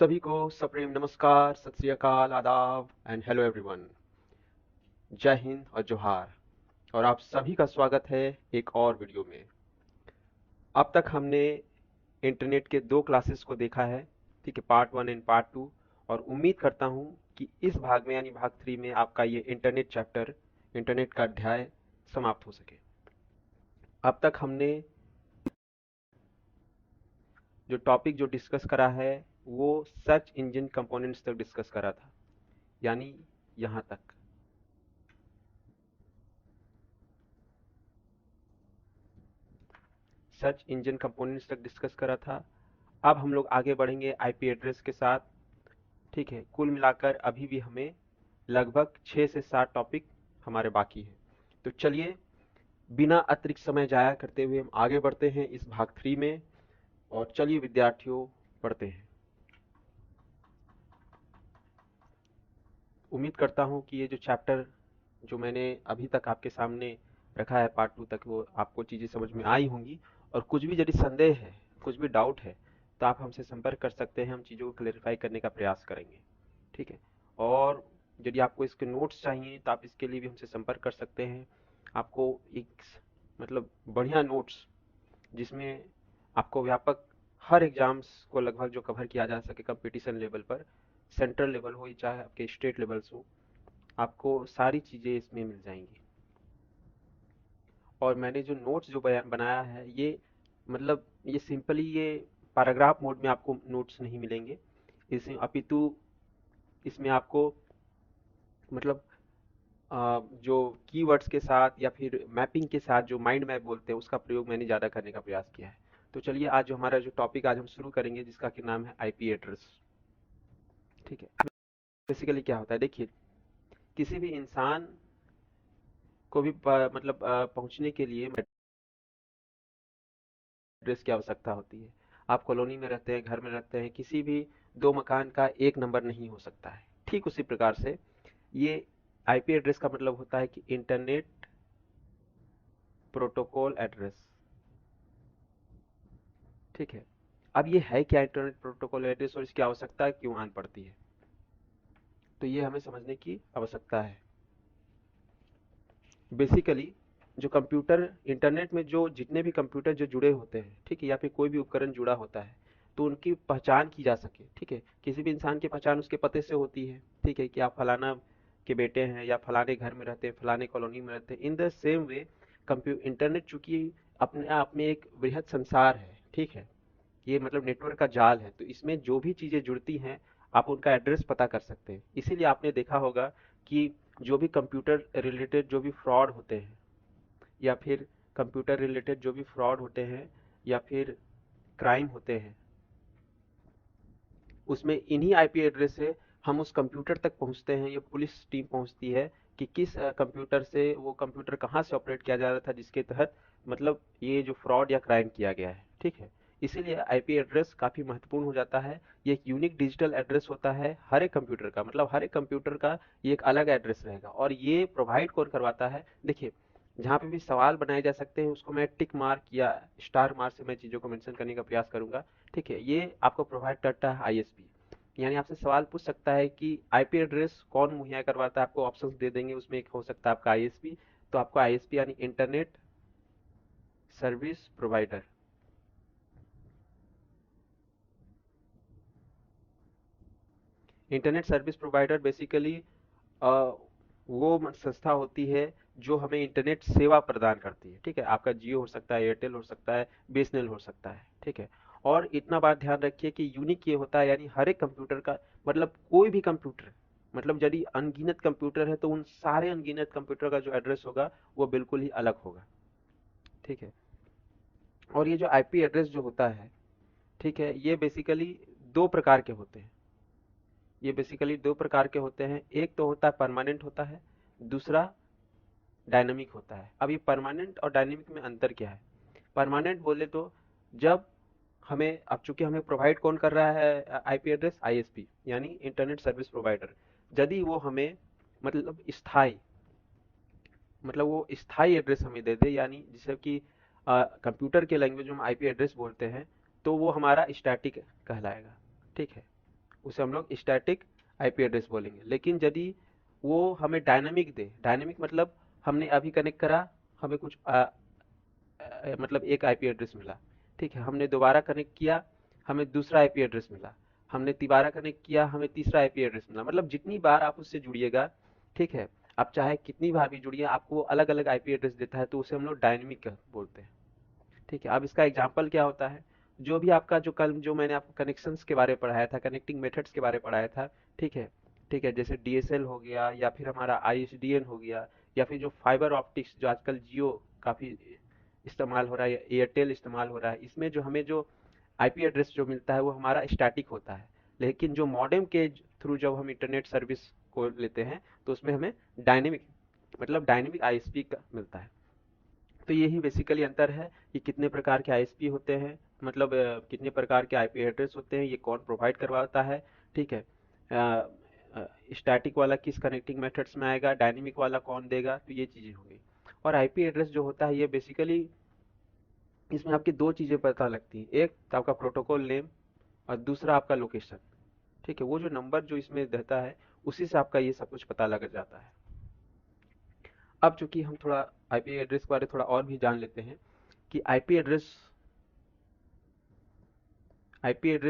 सभी को सप्रेम नमस्कार, सत श्री अकाल, आदाब एंड हेलो एवरीवन। जय हिंद और जोहार। और आप सभी का स्वागत है एक और वीडियो में। अब तक हमने इंटरनेट के दो क्लासेस को देखा है, ठीक है, पार्ट 1 एंड पार्ट 2। और उम्मीद करता हूं कि इस भाग में यानी भाग 3 में आपका ये इंटरनेट चैप्टर, इंटरनेट का अध्याय समाप्त हो सके। अब तक हमने जो टॉपिक जो डिस्कस करा है वो सर्च इंजन कंपोनेंट्स तक डिस्कस करा था, यानी यहां तक। सर्च इंजन कंपोनेंट्स तक डिस्कस करा था। अब हम लोग आगे बढ़ेंगे आईपी एड्रेस के साथ, ठीक है। कुल मिलाकर अभी भी हमें लगभग 6 से 7 टॉपिक हमारे बाकी हैं। तो चलिए बिना अतिरिक्त समय जाया करते हुए हम आगे बढ़ते हैं इस भाग 3 में। और चलिए विद्यार्थियों, पढ़ते हैं। उम्मीद करता हूं कि ये जो चैप्टर जो मैंने अभी तक आपके सामने रखा है पार्ट 2 तक, वो आपको चीज़ें समझ में आई होंगी। और कुछ भी यदि संदेह है, कुछ भी डाउट है, तो आप हमसे संपर्क कर सकते हैं। हम चीज़ों को क्लेरिफाई करने का प्रयास करेंगे, ठीक है। और यदि आपको इसके नोट्स चाहिए तो आप इसके लिए भी हमसे संपर्क कर सकते हैं। आपको एक मतलब बढ़िया नोट्स जिसमें आपको व्यापक हर एग्जाम्स को लगभग जो कवर किया जा सके कंपटीशन लेवल पर, सेंट्रल लेवल हो या चाहे आपके स्टेट लेवल्स हो, आपको सारी चीज़ें इसमें मिल जाएंगी। और मैंने जो नोट्स जो बनाया है ये मतलब ये सिंपली ये पैराग्राफ मोड में आपको नोट्स नहीं मिलेंगे। इसमें अपितु इसमें आपको मतलब जो कीवर्ड्स के साथ या फिर मैपिंग के साथ जो माइंड मैप बोलते हैं उसका प्रयोग मैंने ज़्यादा करने का प्रयास किया है। तो चलिए आज जो हमारा जो टॉपिक आज हम शुरू करेंगे जिसका कि नाम है आईपी एड्रेस, ठीक है। बेसिकली क्या होता है, देखिए, किसी भी इंसान को भी मतलब पहुंचने के लिए एड्रेस की आवश्यकता होती है। आप कॉलोनी में रहते हैं, घर में रहते हैं, किसी भी दो मकान का एक नंबर नहीं हो सकता है। ठीक उसी प्रकार से ये आईपी एड्रेस का मतलब होता है कि इंटरनेट प्रोटोकॉल एड्रेस, ठीक है। अब ये है क्या इंटरनेट प्रोटोकॉल एड्रेस और इसकी आवश्यकता क्यों आन पड़ती है, तो ये हमें समझने की आवश्यकता है। बेसिकली जो कंप्यूटर इंटरनेट में जो जितने भी कंप्यूटर जो जुड़े होते हैं, ठीक है, या फिर कोई भी उपकरण जुड़ा होता है, तो उनकी पहचान की जा सके, ठीक है। किसी भी इंसान की पहचान उसके पते से होती है, ठीक है, कि आप फलाना के बेटे हैं या फलाने घर में रहते हैं, फलाने कॉलोनी में रहते हैं। In the same way internet चूंकि अपने आप में एक बृहद संसार है, ठीक है, ये मतलब नेटवर्क का जाल है, तो इसमें जो भी चीजें जुड़ती हैं आप उनका एड्रेस पता कर सकते हैं। इसीलिए आपने देखा होगा कि जो भी कंप्यूटर रिलेटेड जो भी फ्रॉड होते हैं या फिर कंप्यूटर रिलेटेड जो भी फ्रॉड होते हैं या फिर क्राइम होते हैं, उसमें इन्हीं आईपी एड्रेस से हम उस कंप्यूटर तक पहुंचते हैं। ये पुलिस टीम पहुंचती है कि किस कंप्यूटर से वो कंप्यूटर कहाँ से ऑपरेट किया जा रहा था जिसके तहत मतलब ये जो फ्रॉड या क्राइम किया गया है, ठीक है। इसीलिए आईपी एड्रेस काफी महत्वपूर्ण हो जाता है। ये एक यूनिक डिजिटल एड्रेस होता है हर एक कंप्यूटर का, मतलब हर एक कंप्यूटर का ये एक अलग एड्रेस रहेगा। और ये प्रोवाइड कौन करवाता है, देखिए, जहाँ पे भी सवाल बनाए जा सकते हैं उसको मैं टिक मार्क या स्टार मार्क से मैं चीजों को मेंशन करने का प्रयास करूंगा, ठीक है। ये आपको प्रोवाइड करता है आईएसपी, यानी आपसे सवाल पूछ सकता है कि आईपी एड्रेस कौन मुहैया करवाता है, आपको ऑप्शंस दे देंगे, उसमें एक हो सकता है आपका आईएसपी। तो आपको आईएसपी यानी internet service provider, internet service provider basically वो संस्था होती है जो हमें इंटरनेट सेवा प्रदान करती है, ठीक है। आपका जियो हो सकता है, एयरटेल हो सकता है, बीएसएनएल हो सकता है, ठीक है। और इतना बात ध्यान रखिए कि यूनिक ये होता है, यानी हर एक कंप्यूटर का मतलब कोई भी कंप्यूटर, मतलब यदि अनगिनत कंप्यूटर है तो उन सारे अनगिनत कंप्यूटर का जो एड्रेस होगा वो बिल्कुल ही अलग होगा, ठीक है। और ये जो आईपी एड्रेस जो होता है, ठीक है, ये बेसिकली दो प्रकार के होते हैं। ये बेसिकली दो प्रकार के होते हैं, एक तो होता है परमानेंट होता है, दूसरा डायनामिक होता है। अब ये परमानेंट और डायनामिक में अंतर क्या है। परमानेंट बोले तो जब हमें, अब चूंकि हमें प्रोवाइड कौन कर रहा है आईपी एड्रेस, आईएसपी यानी इंटरनेट सर्विस प्रोवाइडर, यदि वो हमें मतलब स्थायी, मतलब वो स्थायी एड्रेस हमें दे दे, यानी जिसे कि कंप्यूटर के लैंग्वेज में हम आईपी एड्रेस बोलते हैं, तो वो हमारा स्टैटिक कहलाएगा, ठीक है। उसे हम लोग स्टैटिक आईपी एड्रेस बोलेंगे। लेकिन यदि वो हमें डायनामिक दे, डायनामिक मतलब हमने अभी कनेक्ट करा, हमें कुछ मतलब एक आईपी एड्रेस मिला, ठीक है, हमने दोबारा कनेक्ट किया, हमें दूसरा आईपी एड्रेस मिला, हमने तिबारा कनेक्ट किया, हमें तीसरा आईपी एड्रेस मिला, मतलब जितनी बार आप उससे जुड़िएगा, ठीक है, आप चाहे कितनी बार भी जुड़िए, आपको अलग अलग आईपी एड्रेस देता है, तो उसे हम लोग डायनेमिक बोलते हैं। ठीक है, अब इसका एग्जाम्पल क्या होता है, जो भी आपका जो कल जो मैंने आपको कनेक्शंस के बारे में पढ़ाया था, कनेक्टिंग मेथड्स के बारे में पढ़ाया था, ठीक है, ठीक है, जैसे डीएसएल हो गया, या फिर हमारा आईएसडीएन हो गया, या फिर जो फाइबर ऑप्टिक्स जो आजकल जियो काफी इस्तेमाल हो रहा है, या एयरटेल इस्तेमाल हो रहा है, इसमें जो हमें जो आईपी एड्रेस जो मिलता है वो हमारा स्टैटिक होता है। लेकिन जो मॉडेम के थ्रू जब हम इंटरनेट सर्विस को लेते हैं, तो उसमें हमें डायनेमिक मतलब डायनेमिक आईएसपी का मिलता है। तो यही बेसिकली अंतर है कि कितने प्रकार के आईएसपी होते हैं, मतलब कितने प्रकार के आईपी एड्रेस होते हैं, ये कौन प्रोवाइड करवाता है, ठीक है, स्टैटिक वाला किस कनेक्टिंग मेथड्स में आएगा, डायनेमिक वाला कौन देगा, तो ये चीजें होंगी। और आईपी एड्रेस जो होता है ये बेसिकली इसमें आपकी दो चीजें पता लगती हैं, एक तो आपका प्रोटोकॉल नेम और दूसरा आपका लोकेशन। ठीक है, वो जो नंबर जो इसमें रहता है उसी से आपका ये सब कुछ पता लग जाता है। अब चूंकि हम थोड़ा आईपी एड्रेस के बारे में थोड़ा और भी जान लेते हैं कि आईपी एड्रेस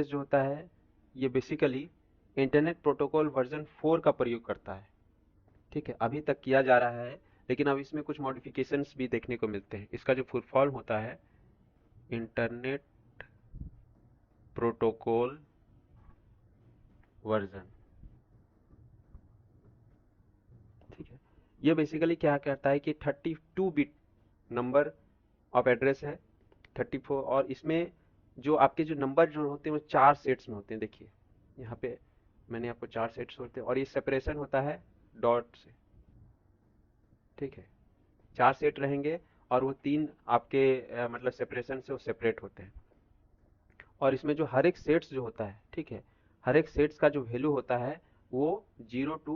जो होता है ये बेसिकली इंटरनेट प्रोटोकॉल वर्जन 4 का प्रयोग करता है। ठीक है, अभी तक किया जा रहा है, लेकिन अब इसमें कुछ मॉडिफिकेशंस भी देखने को मिलते हैं। इसका जो फुल फॉर्म होता है इंटरनेट प्रोटोकॉल वर्जन, ठीक है, ये बेसिकली क्या करता है कि 32 बिट नंबर ऑफ एड्रेस है, 34, और इसमें जो आपके जो नंबर जो होते हैं वो चार सेट्स में होते हैं। देखिए यहाँ पे मैंने आपको चार सेट्स होते हैं, और ये सेपरेशन होता है डॉट से। ठीक है, चार सेट रहेंगे और वो तीन आपके मतलब सेपरेशन से वो सेपरेट होते हैं। और इसमें जो हर एक सेट्स जो होता है, ठीक है, हर एक सेट्स का जो वैल्यू होता है वो 0 to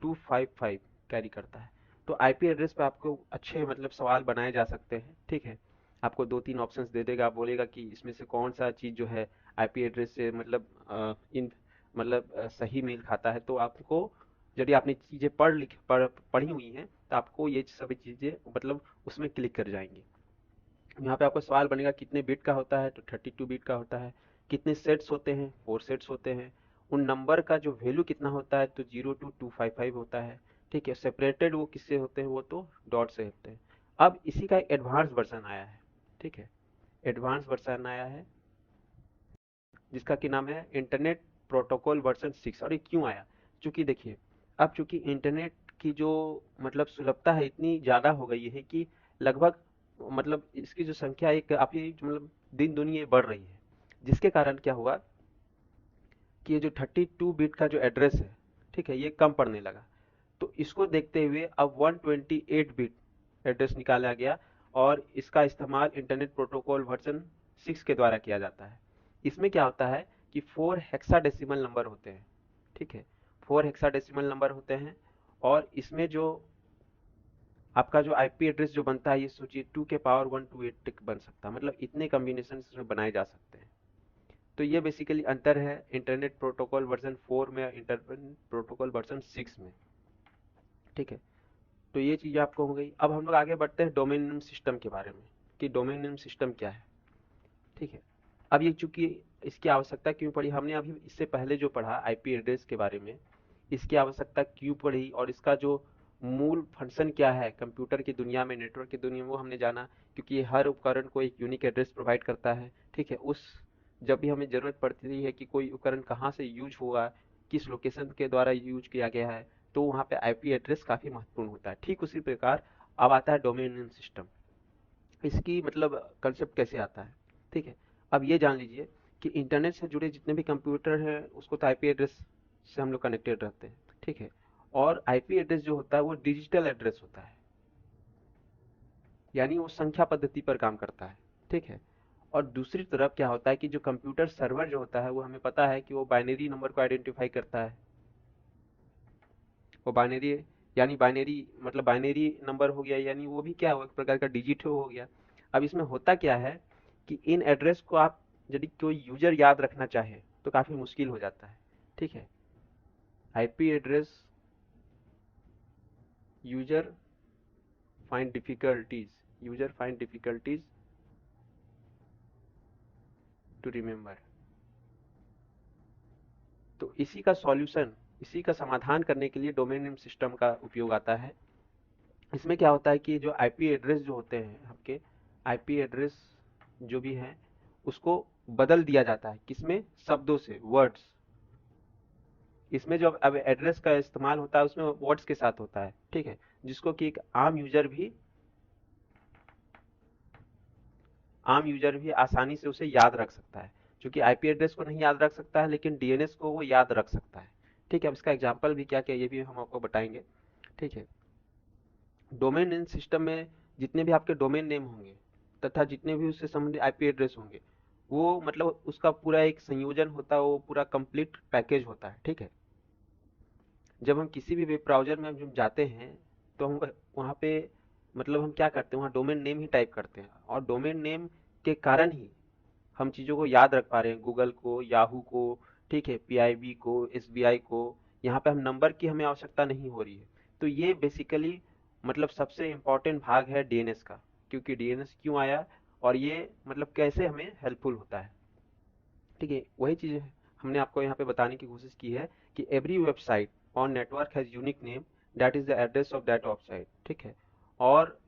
255 कैरी करता है। तो आईपी एड्रेस पे आपको अच्छे मतलब सवाल बनाए जा सकते हैं। ठीक है, आपको दो तीन ऑप्शंस दे देगा, बोलेगा कि इसमें से कौन सा चीज जो है आईपी एड्रेस से मतलब इन मतलब सही मेल खाता है। तो आपको यदि आपने चीजें पढ़ी हुई हैं तो आपको ये सभी चीजें मतलब उसमें क्लिक कर जाएंगी। यहाँ पे आपको सवाल बनेगा कितने बिट का होता है, तो 32 बिट का होता है। कितने सेट्स होते हैं, 4 सेट्स होते हैं। उन नंबर का जो वैल्यू कितना होता है, तो 0 to 255 होता है। ठीक है, सेपरेटेड वो किससे होते हैं, वो तो डॉट से होते हैं। अब इसी का एक एडवांस वर्जन आया है। ठीक है, एडवांस वर्जन आया है जिसका कि नाम है इंटरनेट प्रोटोकॉल वर्जन 6। और ये क्यों आया, चूंकि देखिए अब चूंकि इंटरनेट की जो मतलब सुलभता है इतनी ज्यादा हो गई है कि लगभग मतलब इसकी जो संख्या एक काफी मतलब दिन दुनिया बढ़ रही है, जिसके कारण क्या हुआ कि ये जो 32 बिट का जो एड्रेस है, ठीक है, ये कम पड़ने लगा। तो इसको देखते हुए अब 128 बिट एड्रेस निकाला गया, और इसका इस्तेमाल इंटरनेट प्रोटोकॉल वर्जन 6 के द्वारा किया जाता है। इसमें क्या होता है कि 4 हेक्साडेसिमल नंबर होते हैं। ठीक है, 4 हेक्साडेसिमल नंबर होते हैं, और इसमें जो आपका जो आईपी एड्रेस जो बनता है, ये सोचिए 2 के पावर 128 तक बन सकता है, मतलब इतने कॉम्बिनेशन इसमें बनाए जा सकते हैं। तो ये बेसिकली अंतर है इंटरनेट प्रोटोकॉल वर्जन 4 में इंटरनेट प्रोटोकॉल वर्जन 6 में। ठीक है, तो ये चीज़ आपको हो गई। अब हम लोग आगे बढ़ते हैं डोमेन नेम सिस्टम के बारे में कि डोमेन नेम सिस्टम क्या है। ठीक है, अब ये चूंकि इसकी आवश्यकता क्यों पड़ी, हमने अभी इससे पहले जो पढ़ा आईपी एड्रेस के बारे में, इसकी आवश्यकता क्यों पड़ी और इसका जो मूल फंक्शन क्या है कंप्यूटर की दुनिया में, नेटवर्क की दुनिया में, वो हमने जाना। क्योंकि ये हर उपकरण को एक यूनिक एड्रेस प्रोवाइड करता है। ठीक है, उस जब भी हमें जरूरत पड़ती है कि कोई उपकरण कहाँ से यूज हुआ, किस लोकेशन के द्वारा यूज किया गया है, तो वहाँ पे आईपी एड्रेस काफी महत्वपूर्ण होता है। ठीक उसी प्रकार अब आता है डोमेन नेम सिस्टम। इसकी मतलब कंसेप्ट कैसे आता है। ठीक है, अब ये जान लीजिए कि इंटरनेट से जुड़े जितने भी कंप्यूटर हैं उसको तो आईपी एड्रेस से हम लोग कनेक्टेड रहते हैं। ठीक है, और आईपी एड्रेस जो होता है वो डिजिटल एड्रेस होता है, यानी वो संख्या पद्धति पर काम करता है। ठीक है, और दूसरी तरफ क्या होता है कि जो कंप्यूटर सर्वर जो होता है वो हमें पता है कि वो बाइनरी नंबर को आइडेंटिफाई करता है। वो बाइनरी यानी बाइनरी मतलब बाइनरी नंबर हो गया, यानी वो भी क्या हो एक प्रकार का डिजिट हो गया। अब इसमें होता क्या है कि इन एड्रेस को आप यदि कोई यूजर याद रखना चाहे तो काफी मुश्किल हो जाता है। ठीक है। IP address user find difficulties, user find difficulties to remember. तो इसी का सॉल्यूशन, इसी का समाधान करने के लिए डोमेन नेम सिस्टम का उपयोग आता है। इसमें क्या होता है कि जो आईपी एड्रेस जो होते हैं आपके, आईपी एड्रेस जो भी हैं उसको बदल दिया जाता है, किसमें, शब्दों से, वर्ड्स। इसमें जो अब एड्रेस का इस्तेमाल होता है उसमें वर्ड्स के साथ होता है, ठीक है, जिसको कि एक आम यूजर भी आसानी से उसे याद रख सकता है। क्योंकि आईपी एड्रेस को नहीं याद रख सकता है लेकिन डीएनएस को वो याद रख सकता है। ठीक है, अब इसका एग्जांपल भी क्या क्या ये भी हम आपको बताएंगे। ठीक है, डोमेन नेम सिस्टम में जितने भी आपके डोमेन नेम होंगे तथा जितने भी उससे संबंधित आईपी एड्रेस होंगे, वो मतलब उसका पूरा एक संयोजन होता है, वो पूरा कंप्लीट पैकेज होता है। ठीक है, जब हम किसी भी वेब ब्राउज़र में जब जाते हैं तो हम वहाँ पे मतलब हम क्या करते हैं, वहाँ डोमेन नेम ही टाइप करते हैं, और डोमेन नेम के कारण ही हम चीज़ों को याद रख पा रहे हैं, गूगल को, याहू को, ठीक है, पीआईबी को, एसबीआई को। यहाँ पे हम नंबर की हमें आवश्यकता नहीं हो रही है। तो ये बेसिकली मतलब सबसे इम्पोर्टेंट भाग है डीएनएस का। क्योंकि डीएनएस क्यों आया और ये मतलब कैसे हमें हेल्पफुल होता है। ठीक है, वही चीज़ हमने आपको यहाँ पे बताने की कोशिश की है कि every website on network has unique name that is the address of that website. ठीक है, और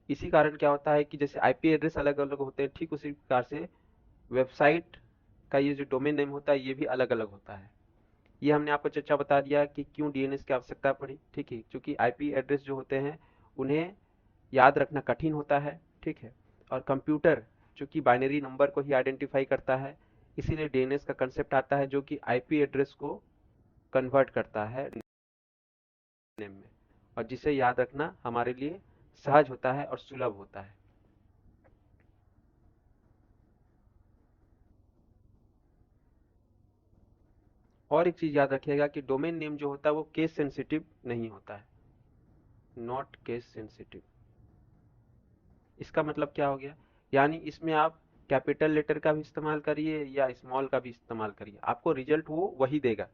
इसी कारण क्या होता है कि जैसे आईपी एड्रेस अलग अलग होते हैं, ठीक उसी प्रकार से वेबसाइट का ये जो डोमेन नेम होता है ये भी अलग अलग होता है। ये हमने आपको चर्चा बता दिया कि क्यों डीएनएस की आवश्यकता पड़ी। ठीक है, क्योंकि आईपी एड्रेस जो होते हैं उन्हें याद रखना कठिन होता है। ठीक है, और कंप्यूटर चूंकि बाइनरी नंबर को ही आइडेंटिफाई करता है, इसीलिए डीएनएस का कंसेप्ट आता है जो कि आईपी एड्रेस को कन्वर्ट करता है नेम में, और जिसे याद रखना हमारे लिए सहज होता है और सुलभ होता है। और एक चीज याद रखिएगा कि डोमेन नेम जो होता है वो केस सेंसिटिव नहीं होता है, नॉट केस सेंसिटिव। इसका मतलब क्या हो गया, यानी इसमें आप कैपिटल लेटर का भी इस्तेमाल करिए या स्मॉल का भी इस्तेमाल करिए, आपको रिजल्ट वो वही देगा।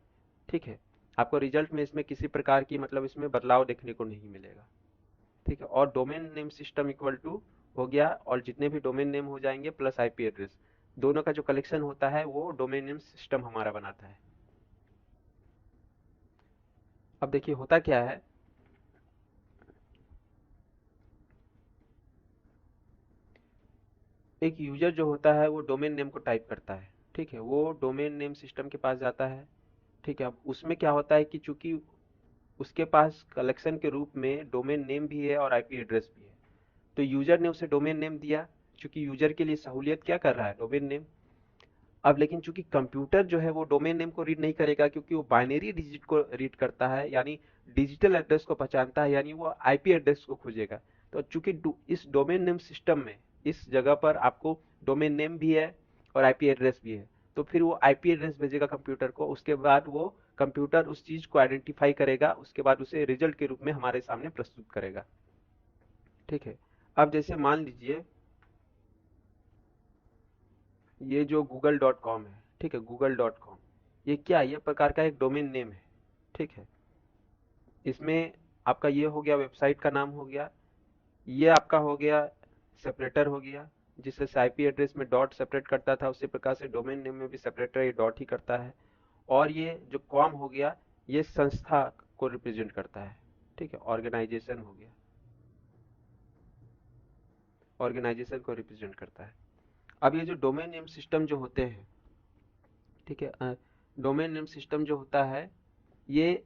ठीक है, आपको रिजल्ट में इसमें किसी प्रकार की मतलब इसमें बदलाव देखने को नहीं मिलेगा। ठीक है, और domain name system equal to हो गया, और जितने भी डोमेन नेम हो जाएंगे प्लस आईपी एड्रेस, दोनों का जो कलेक्शन होता है वो डोमेन नेम सिस्टम हमारा बनाता है। अब देखिए होता क्या है, एक यूजर जो होता है वो डोमेन नेम को टाइप करता है। ठीक है, वो डोमेन नेम सिस्टम के पास जाता है। ठीक है, अब उसमें क्या होता है कि चूंकि उसके पास कलेक्शन के रूप में डोमेन नेम भी है और आईपी एड्रेस भी है, तो यूजर ने उसे डोमेन नेम दिया। चूंकि यूजर के लिए सहूलियत क्या कर रहा है, डोमेन नेम। अब लेकिन चूंकि कंप्यूटर जो है वो डोमेन नेम को रीड नहीं करेगा, क्योंकि वो बाइनरी डिजिट को रीड करता है, यानी डिजिटल एड्रेस को पहचानता है, यानी वो आईपी एड्रेस को खोजेगा। तो चूंकि इस डोमेन नेम सिस्टम में इस जगह पर आपको डोमेन नेम भी है और आईपी एड्रेस भी है, तो फिर वो आईपी एड्रेस भेजेगा कंप्यूटर को, उसके बाद वो कंप्यूटर उस चीज को आइडेंटिफाई करेगा, उसके बाद उसे रिजल्ट के रूप में हमारे सामने प्रस्तुत करेगा। ठीक है, अब जैसे मान लीजिए ये जो google.com है, ठीक है, google.com, ये क्या है, ये प्रकार का एक डोमेन नेम है। ठीक है, इसमें आपका ये हो गया, वेबसाइट का नाम हो गया, ये आपका हो गया सेपरेटर हो गया, जिससे आईपी एड्रेस में डॉट सेपरेट करता था, उसी प्रकार से डोमेन नेम में भी सेपरेटर ये डॉट ही करता है। और ये जो कॉम हो गया, ये संस्था को रिप्रेजेंट करता है। ठीक है, ऑर्गेनाइजेशन हो गया, ऑर्गेनाइजेशन को रिप्रेजेंट करता है। अब ये जो डोमेन नेम सिस्टम जो होते हैं, ठीक है, डोमेन नेम सिस्टम जो होता है ये,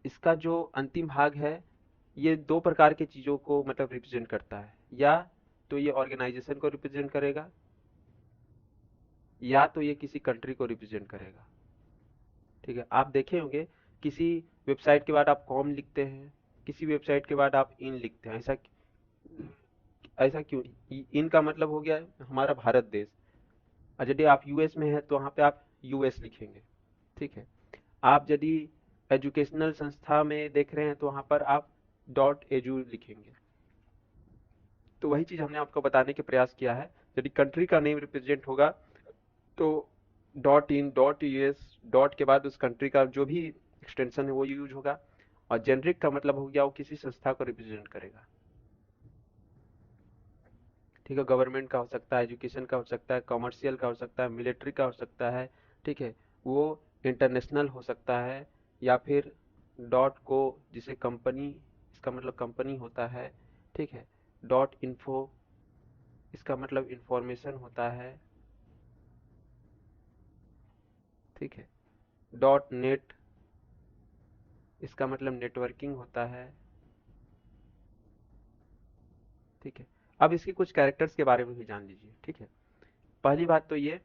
इसका जो अंतिम भाग है, ये दो प्रकार की चीजों को मतलब रिप्रेजेंट करता है, या तो ये ऑर्गेनाइजेशन को रिप्रेजेंट करेगा, या तो ये किसी कंट्री को रिप्रेजेंट करेगा। ठीक है, आप देखे होंगे किसी वेबसाइट के बाद आप कॉम लिखते हैं, किसी वेबसाइट के बाद आप इन लिखते हैं, ऐसा क्यों। इन का मतलब हो गया हमारा भारत देश, और यदि आप यूएस में हैं तो वहां पे आप यूएस लिखेंगे। ठीक है, आप यदि एजुकेशनल संस्था में देख रहे हैं तो वहां पर आप डॉट एजू लिखेंगे। तो वही चीज हमने आपको बताने के प्रयास किया है, यदि कंट्री का नेम रिप्रेजेंट होगा तो dot in, dot US, dot के बाद उस कंट्री का जो भी एक्सटेंशन है वो यूज होगा। और जेनरिक का मतलब हो गया वो किसी संस्था को रिप्रेजेंट करेगा। ठीक है, गवर्नमेंट का हो सकता है, एजुकेशन का हो सकता है, कमर्शियल का हो सकता है, मिलिट्री का हो सकता है। ठीक है, वो इंटरनेशनल हो सकता है। या फिर डॉट को, जिसे कंपनी, इसका मतलब कंपनी होता है। ठीक है, डॉट इन्फो, इसका मतलब इंफॉर्मेशन होता है। ठीक है, डॉट नेट, इसका मतलब नेटवर्किंग होता है। ठीक है, अब इसके कुछ कैरेक्टर्स के बारे में भी जान लीजिए। ठीक है, पहली बात तो ये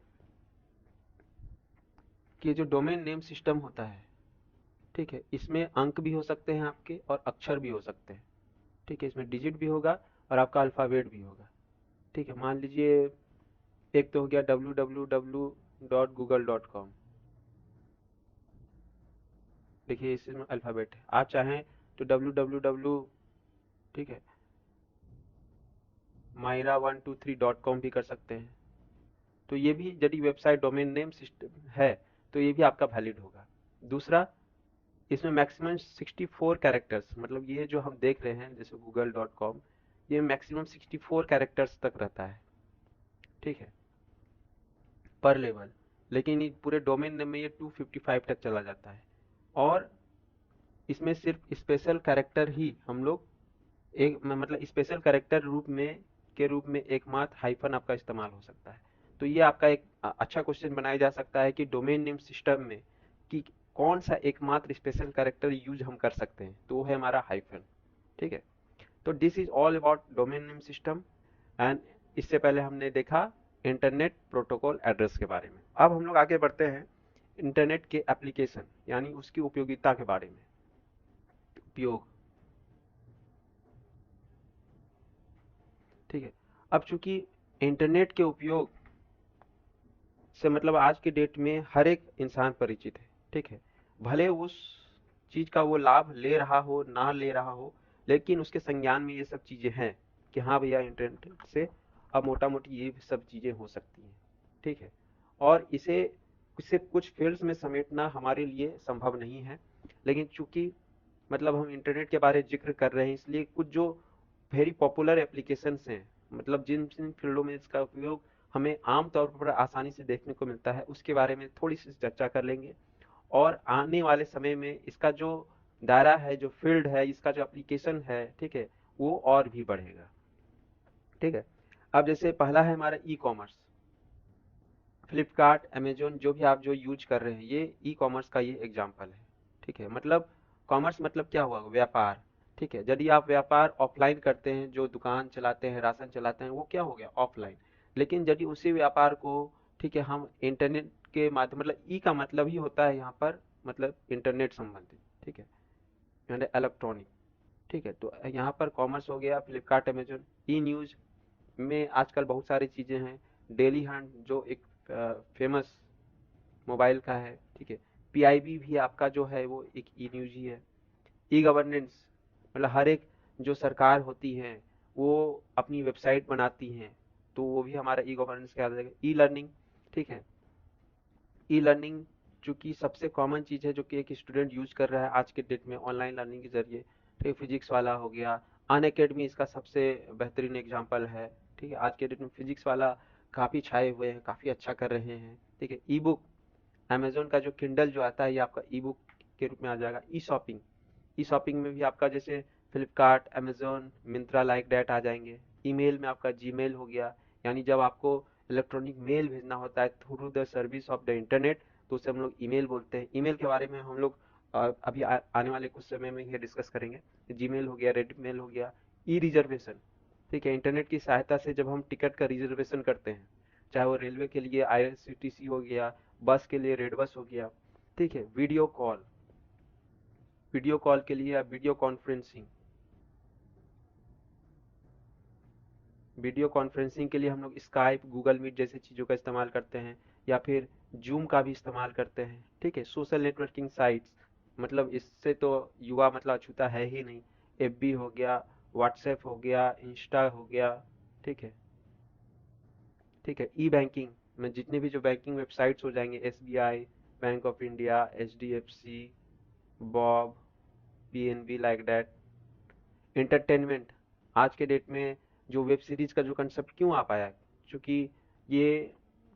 कि जो डोमेन नेम सिस्टम होता है, ठीक है, इसमें अंक भी हो सकते हैं आपके और अक्षर भी हो सकते हैं। ठीक है, इसमें डिजिट भी होगा और आपका अल्फाबेट भी होगा। ठीक है, मान लीजिए एक तो हो गया www.google.com। देखिए इसमें अल्फाबेट है। आप चाहें तो www, ठीक है, myra123.com भी कर सकते हैं। तो ये भी यदि वेबसाइट डोमेन नेम सिस्टम है तो ये भी आपका वैलिड होगा। दूसरा, इसमें मैक्सिमम 64 कैरेक्टर्स, मतलब ये जो हम देख रहे हैं जैसे google.com, ये मैक्सिमम 64 कैरेक्टर्स तक रहता है। ठीक है, पर लेवल। लेकिन ये पूरे डोमेन नेम में ये 255 तक चला जाता है। और इसमें सिर्फ स्पेशल कैरेक्टर ही हम लोग एक मतलब स्पेशल कैरेक्टर रूप में एकमात्र हाइफन आपका इस्तेमाल हो सकता है। तो ये आपका एक अच्छा क्वेश्चन बनाया जा सकता है कि डोमेन नेम सिस्टम में कि कौन सा एकमात्र स्पेशल कैरेक्टर यूज हम कर सकते हैं, तो वो है हमारा हाइफन। ठीक है, तो this is all about domain name system. And इससे पहले हमने देखा इंटरनेट प्रोटोकॉल एड्रेस के बारे में। अब हम लोग आगे बढ़ते हैं इंटरनेट के एप्लीकेशन यानी उसकी उपयोगिता के बारे में। उपयोग, ठीक है, अब चूंकि इंटरनेट के उपयोग से मतलब आज के डेट में हर एक इंसान परिचित है। ठीक है, भले उस चीज का वो लाभ ले रहा हो ना ले रहा हो, लेकिन उसके संज्ञान में ये सब चीजें हैं कि हाँ भैया इंटरनेट से अब मोटा मोटी ये सब चीजें हो सकती हैं। ठीक है, और इसे इसे कुछ फील्ड्स में समेटना हमारे लिए संभव नहीं है। लेकिन चूंकि मतलब हम इंटरनेट के बारे में जिक्र कर रहे हैं, इसलिए कुछ जो वेरी पॉपुलर एप्लीकेशंस हैं, मतलब जिन जिन फील्डों में इसका उपयोग हमें आम तौर पर आसानी से देखने को मिलता है, उसके बारे में थोड़ी सी चर्चा कर लेंगे। और आने वाले समय में इसका जो दायरा है, जो फील्ड है, इसका जो एप्लीकेशन है, ठीक है, वो और भी बढ़ेगा। ठीक है, अब जैसे पहला है हमारा ई कॉमर्स। फ्लिपकार्ट, अमेजोन, जो भी आप जो यूज कर रहे हैं, ये ई कॉमर्स का ये एग्जाम्पल है। ठीक है, मतलब कॉमर्स मतलब क्या हुआ, व्यापार। ठीक है, यदि आप व्यापार ऑफलाइन करते हैं, जो दुकान चलाते हैं, राशन चलाते हैं, वो क्या हो गया, ऑफलाइन। लेकिन यदि उसी व्यापार को, ठीक है, हम इंटरनेट के माध्यम, मतलब ई का मतलब ही होता है यहाँ पर मतलब इंटरनेट संबंधित। ठीक है, यानी इलेक्ट्रॉनिक। ठीक है, तो यहाँ पर कॉमर्स हो गया, फ्लिपकार्ट, अमेजोन। ई न्यूज में आजकल बहुत सारी चीजें हैं। डेली हंट जो एक फेमस मोबाइल का है। ठीक है, पीआईबी भी आपका जो है वो एक ई न्यूज ही है। ई गवर्नेंस, मतलब हर एक जो सरकार होती है वो अपनी वेबसाइट बनाती हैं, तो वो भी हमारा ई गवर्नेंस के आ जाएगा। ई लर्निंग, ठीक है, ई लर्निंग चूंकि सबसे कॉमन चीज है जो कि एक स्टूडेंट यूज कर रहा है आज के डेट में ऑनलाइन लर्निंग के जरिए। ठीक है, फिजिक्स वाला हो गया, अन अकेडमी इसका सबसे बेहतरीन एग्जाम्पल है। ठीक है, आज के डेट में फिजिक्स वाला काफी छाए हुए हैं, काफी अच्छा कर रहे हैं। ठीक है, ई बुक, अमेजोन का जो किंडल जो आता है ये आपका ई बुक के रूप में आ जाएगा। ई शॉपिंग, ई शॉपिंग में भी आपका जैसे Flipkart, Amazon, Myntra like that आ जाएंगे। ईमेल में आपका जीमेल हो गया, यानी जब आपको इलेक्ट्रॉनिक मेल भेजना होता है through the service of the internet, तो उसे हम लोग ईमेल बोलते हैं। ईमेल के बारे में हम लोग अभी आने वाले कुछ समय में ये डिस्कस करेंगे। जीमेल हो गया, रेड मेल हो गया। ई रिजर्वेशन, ठीक है, इंटरनेट की सहायता से जब हम टिकट का रिजर्वेशन करते हैं, चाहे वो रेलवे के लिए आईआरसीटीसी हो गया, बस के लिए रेड बस हो गया। ठीक है, वीडियो कॉल, वीडियो कॉल के लिए आप वीडियो कॉन्फ्रेंसिंग, वीडियो कॉन्फ्रेंसिंग के लिए हम लोग स्काइप, गूगल मीट जैसी चीज़ों का इस्तेमाल करते हैं, या फिर जूम का भी इस्तेमाल करते हैं। ठीक है, सोशल नेटवर्किंग साइट्स, मतलब इससे तो युवा मतलब अछूता है ही नहीं। एफबी हो गया, व्हाट्सएप हो गया, इंस्टा हो गया। ठीक है, ठीक है, ई बैंकिंग, में जितने भी जो बैंकिंग वेबसाइट्स हो जाएंगे, SBI, bank of India, HDFC, Bob, PNB, like that. Entertainment, आज के डेट में जो वेब सीरीज का जो कंसेप्ट क्यों आ पाया, क्योंकि ये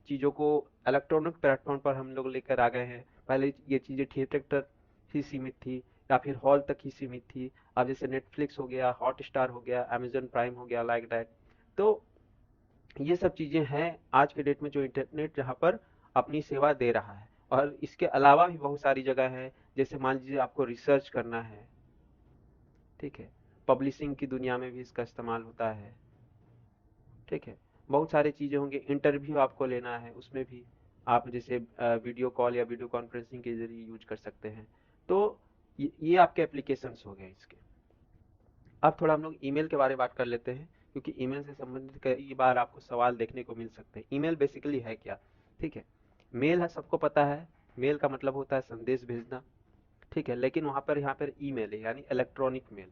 चीज़ों को इलेक्ट्रॉनिक प्लेटफॉर्म पर हम लोग लेकर आ गए हैं। पहले ये चीज़ें थिएटर तक ही सीमित थी या फिर हॉल तक ही सीमित थी। अब जैसे नेटफ्लिक्स हो गया, हॉटस्टार हो गया, अमेजन प्राइम हो गया, लाइक दैट। तो ये सब चीज़ें हैं आज के डेट में जो इंटरनेट जहाँ पर अपनी सेवा दे रहा है। और इसके अलावा भी बहुत सारी जगह है, जैसे मान लीजिए आपको रिसर्च करना है, ठीक है, पब्लिशिंग की दुनिया में भी इसका इस्तेमाल होता है, ठीक है। बहुत सारी चीज़ें होंगी, इंटरव्यू आपको लेना है उसमें भी आप जैसे वीडियो कॉल या वीडियो कॉन्फ्रेंसिंग के जरिए यूज कर सकते हैं। तो ये आपके एप्लीकेशंस हो गए इसके। अब थोड़ा हम लोग ईमेल के बारे में बात कर लेते हैं, क्योंकि ईमेल से संबंधित कई बार आपको सवाल देखने को मिल सकते हैं। ईमेल बेसिकली है क्या, ठीक है। मेल है, सबको पता है, मेल का मतलब होता है संदेश भेजना, ठीक है। लेकिन यहाँ पर ईमेल है, यानी इलेक्ट्रॉनिक मेल,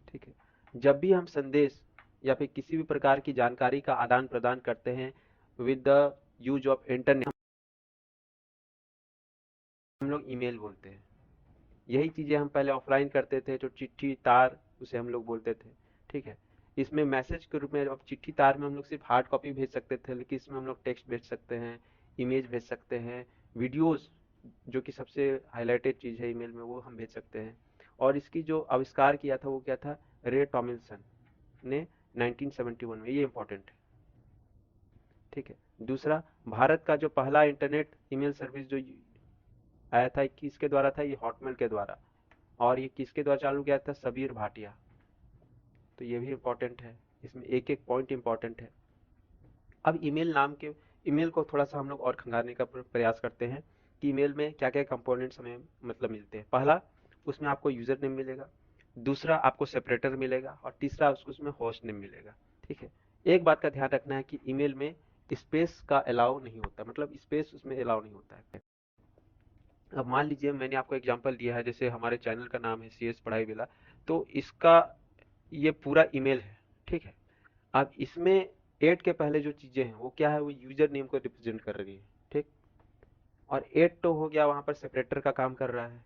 ठीक है। जब भी हम संदेश या फिर किसी भी प्रकार की जानकारी का आदान प्रदान करते हैं with the use of internet, हम लोग ईमेल बोलते हैं। यही चीजें हम पहले ऑफलाइन करते थे, जो चिट्ठी तार उसे हम लोग बोलते थे, ठीक है। इसमें मैसेज के रूप में, अब चिट्ठी तार में हम लोग सिर्फ हार्ड कॉपी भेज सकते थे, लेकिन इसमें हम लोग टेक्स्ट भेज सकते हैं, इमेज भेज सकते हैं, वीडियोस, जो कि सबसे हाईलाइटेड चीज है ईमेल में, वो हम भेज सकते हैं। और इसकी जो आविष्कार किया था वो क्या था, रे टॉमिल्सन ने 1971 में, ये इंपॉर्टेंट है, ठीक है। दूसरा, भारत का जो पहला इंटरनेट ईमेल सर्विस जो आया था, किसके द्वारा था, ये हॉटमेल के द्वारा। और ये किसके द्वारा चालू किया था, सबीर भाटिया। तो ये भी इंपॉर्टेंट है, इसमें एक एक पॉइंट इंपॉर्टेंट है। अब ईमेल नाम के, ईमेल को थोड़ा सा हम लोग और खंगालने का प्रयास करते हैं कि ईमेल में क्या क्या कंपोनेंट्स हमें मतलब मिलते हैं। पहला, उसमें आपको यूजर नेम मिलेगा। दूसरा, आपको सेपरेटर मिलेगा। और तीसरा, उसको उसमें होस्ट नेम मिलेगा, ठीक है। एक बात का ध्यान रखना है कि ईमेल में स्पेस का अलाउ नहीं होता, मतलब स्पेस उसमें अलाउ नहीं होता है। अब मान लीजिए मैंने आपको एग्जांपल दिया है, जैसे हमारे चैनल का नाम है सीएस पढ़ाई विला, तो इसका ये पूरा ईमेल है, ठीक है। अब इसमें एट के पहले जो चीजें हैं वो क्या है, वो यूजर नेम को रिप्रेजेंट कर रही है, ठीक। और एट तो हो गया, वहां पर सेपरेटर का काम कर रहा है,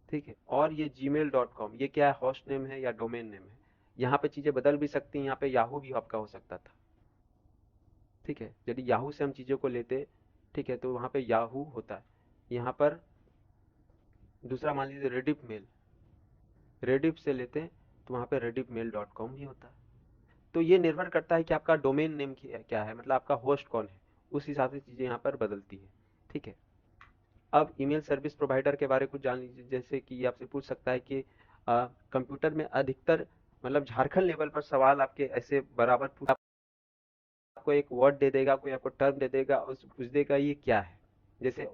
ठीक है। और ये gmail.com, ये क्या है, होस्ट नेम है या डोमेन नेम है। यहाँ पे चीजें बदल भी सकती हैं, यहाँ पे याहू भी आपका हो सकता था, ठीक है। यदि याहू से हम चीजों को लेते, ठीक है, तो वहां पे याहू होता है। यहाँ पर दूसरा मान लीजिए रेडिफ मेल, रेडिफ से लेते हैं, तो वहां पे rediffmail.com ही होता है। तो ये निर्भर करता है कि आपका डोमेन नेम क्या है, मतलब आपका होस्ट कौन है, उस हिसाब से चीजें यहाँ पर बदलती है, ठीक है। अब ईमेल सर्विस प्रोवाइडर के बारे में कुछ जान लीजिए, जैसे कि ये आपसे पूछ सकता है कि कंप्यूटर में अधिकतर, मतलब झारखंड लेवल पर सवाल आपके ऐसे बराबर पूछ, आपको एक वर्ड दे देगा, कोई आपको टर्म दे देगा और पूछ देगा ये क्या है। जैसे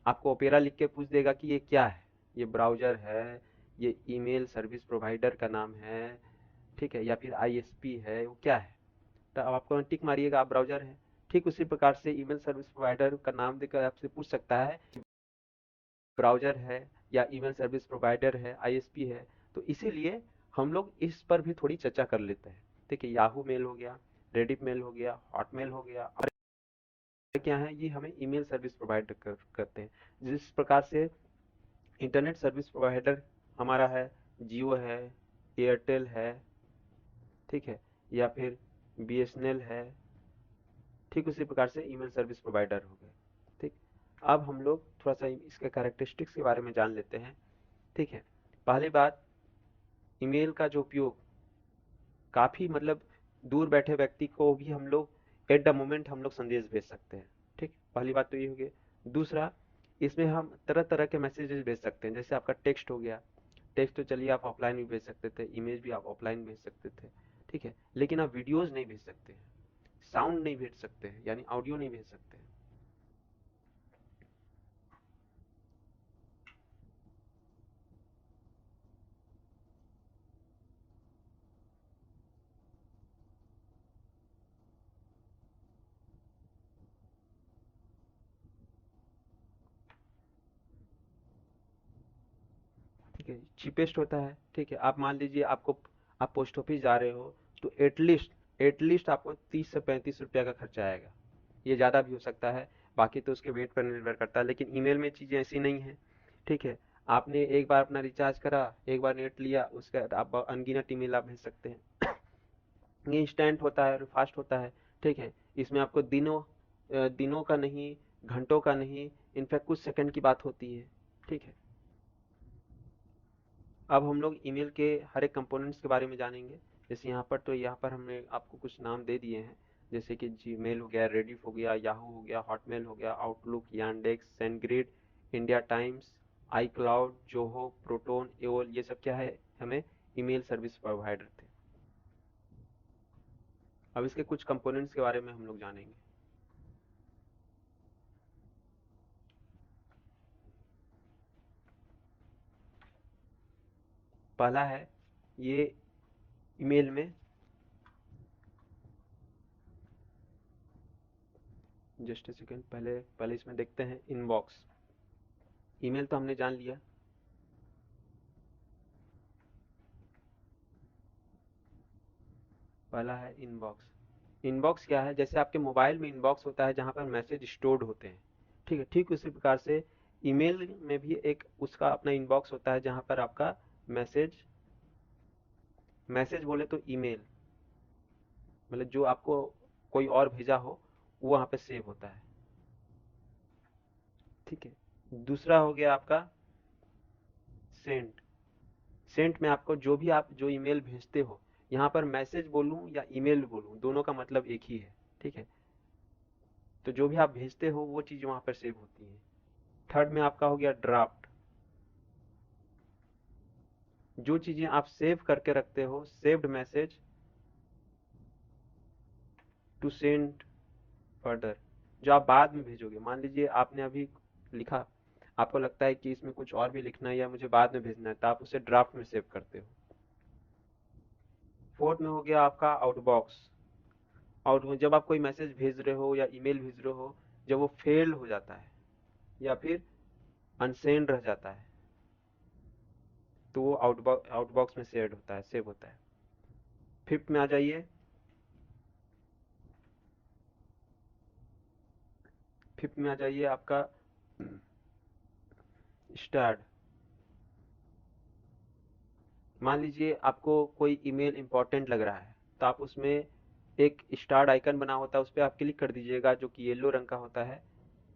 आपको ओपेरा लिख के पूछ देगा कि ये क्या है, ये ब्राउजर है, ये ईमेल सर्विस प्रोवाइडर का नाम है, ठीक है, या फिर आईएसपी है, वो क्या है। तो अब आपको टिक मारिएगा, आप ब्राउजर है। ठीक उसी प्रकार से ईमेल सर्विस प्रोवाइडर का नाम देकर आपसे पूछ सकता है ब्राउज़र है या ईमेल सर्विस प्रोवाइडर है, आईएसपी है। तो इसीलिए हम लोग इस पर भी थोड़ी चर्चा कर लेते हैं। देखिए, याहू मेल हो गया, रेडिफ मेल हो गया, हॉटमेल हो गया, और क्या है, ये हमें ईमेल सर्विस प्रोवाइड करते हैं। जिस प्रकार से इंटरनेट सर्विस प्रोवाइडर हमारा है, जियो है, एयरटेल है, ठीक है, या फिर बीएसएनएल है, ठीक उसी प्रकार से ईमेल सर्विस प्रोवाइडर हो गए, ठीक। अब हम लोग थोड़ा सा इसके कैरेक्टरिस्टिक्स के बारे में जान लेते हैं, ठीक है। पहली बात, ईमेल का जो उपयोग काफी, मतलब दूर बैठे व्यक्ति को भी हम लोग एट द मोमेंट हम लोग संदेश भेज सकते हैं, ठीक। पहली बात तो ये हो गई। दूसरा, इसमें हम तरह तरह के मैसेजेस भेज सकते हैं, जैसे आपका टेक्स्ट हो गया। टेक्स्ट तो चलिए आप ऑफलाइन भी भेज सकते थे, इमेज भी आप ऑफलाइन भेज सकते थे, ठीक है। लेकिन आप वीडियोज नहीं भेज सकते हैं, साउंड नहीं भेज सकते हैं, यानी ऑडियो नहीं भेज सकते हैं। ठीक है, चीपेस्ट होता है, ठीक है। आप मान लीजिए आपको आप पोस्ट ऑफिस जा रहे हो तो एटलीस्ट आपको 30 से 35 रुपया का खर्चा आएगा। ये ज़्यादा भी हो सकता है, बाकी तो उसके वेट पर निर्भर करता है, लेकिन ईमेल में चीज़ें ऐसी नहीं है। ठीक है, आपने एक बार अपना रिचार्ज करा, एक बार नेट लिया, उसके बाद आप अनगिनत ईमेल आप भेज सकते हैं। ये इंस्टेंट होता है और फास्ट होता है। ठीक है, इसमें आपको दिनों का नहीं, घंटों का नहीं, इनफैक्ट कुछ सेकंड की बात होती है। ठीक है, अब हम लोग ईमेल के हर एक कंपोनेंट्स के बारे में जानेंगे। जैसे यहाँ पर हमने आपको कुछ नाम दे दिए हैं, जैसे कि जीमेल हो गया, रेडिफ हो गया, याहू हो गया, हॉटमेल हो गया, आउटलुक, यांडेक्स, सेंडग्रिड, इंडिया टाइम्स, आई क्लाउड, जोहो, प्रोटोन, एओल, ये सब क्या है, हमें ईमेल सर्विस प्रोवाइडर थे। अब इसके कुछ कंपोनेंट्स के बारे में हम लोग जानेंगे। पहला है ये ईमेल में, जस्ट ए सेकेंड, पहले पहले इसमें देखते हैं इनबॉक्स। ईमेल तो हमने जान लिया। पहला है इनबॉक्स। इनबॉक्स क्या है, जैसे आपके मोबाइल में इनबॉक्स होता है जहां पर मैसेज स्टोर्ड होते हैं। ठीक है, ठीक उसी प्रकार से ईमेल में भी एक उसका अपना इनबॉक्स होता है जहां पर आपका मैसेज, मैसेज बोले तो ईमेल, मतलब जो आपको कोई और भेजा हो वो वहां पे सेव होता है। ठीक है, दूसरा हो गया आपका सेंट। सेंट में आपको आप जो ईमेल भेजते हो, यहाँ पर मैसेज बोलूं या ईमेल बोलूं, दोनों का मतलब एक ही है। ठीक है, तो जो भी आप भेजते हो वो चीज वहां पर सेव होती है। थर्ड में आपका हो गया ड्राफ्ट। जो चीजें आप सेव करके रखते हो, saved message to send further, जो आप बाद में भेजोगे। मान लीजिए आपने अभी लिखा, आपको लगता है कि इसमें कुछ और भी लिखना है या मुझे बाद में भेजना है, तो आप उसे ड्राफ्ट में सेव करते हो। फोर्थ में हो गया आपका आउटबॉक्स। आउट में जब आप कोई मैसेज भेज रहे हो या ईमेल भेज रहे हो, जब वो फेल हो जाता है या फिर अनसेंड रह जाता है, तो वो आउटबॉक्स में सेव होता है। फिफ्थ में आ जाइए। फिफ्थ में आ जाइए आपका स्टार्ट। मान लीजिए आपको कोई ईमेल इंपॉर्टेंट लग रहा है, तो आप उसमें एक स्टार्ट आइकन बना होता है, उस पर आप क्लिक कर दीजिएगा, जो कि येलो रंग का होता है।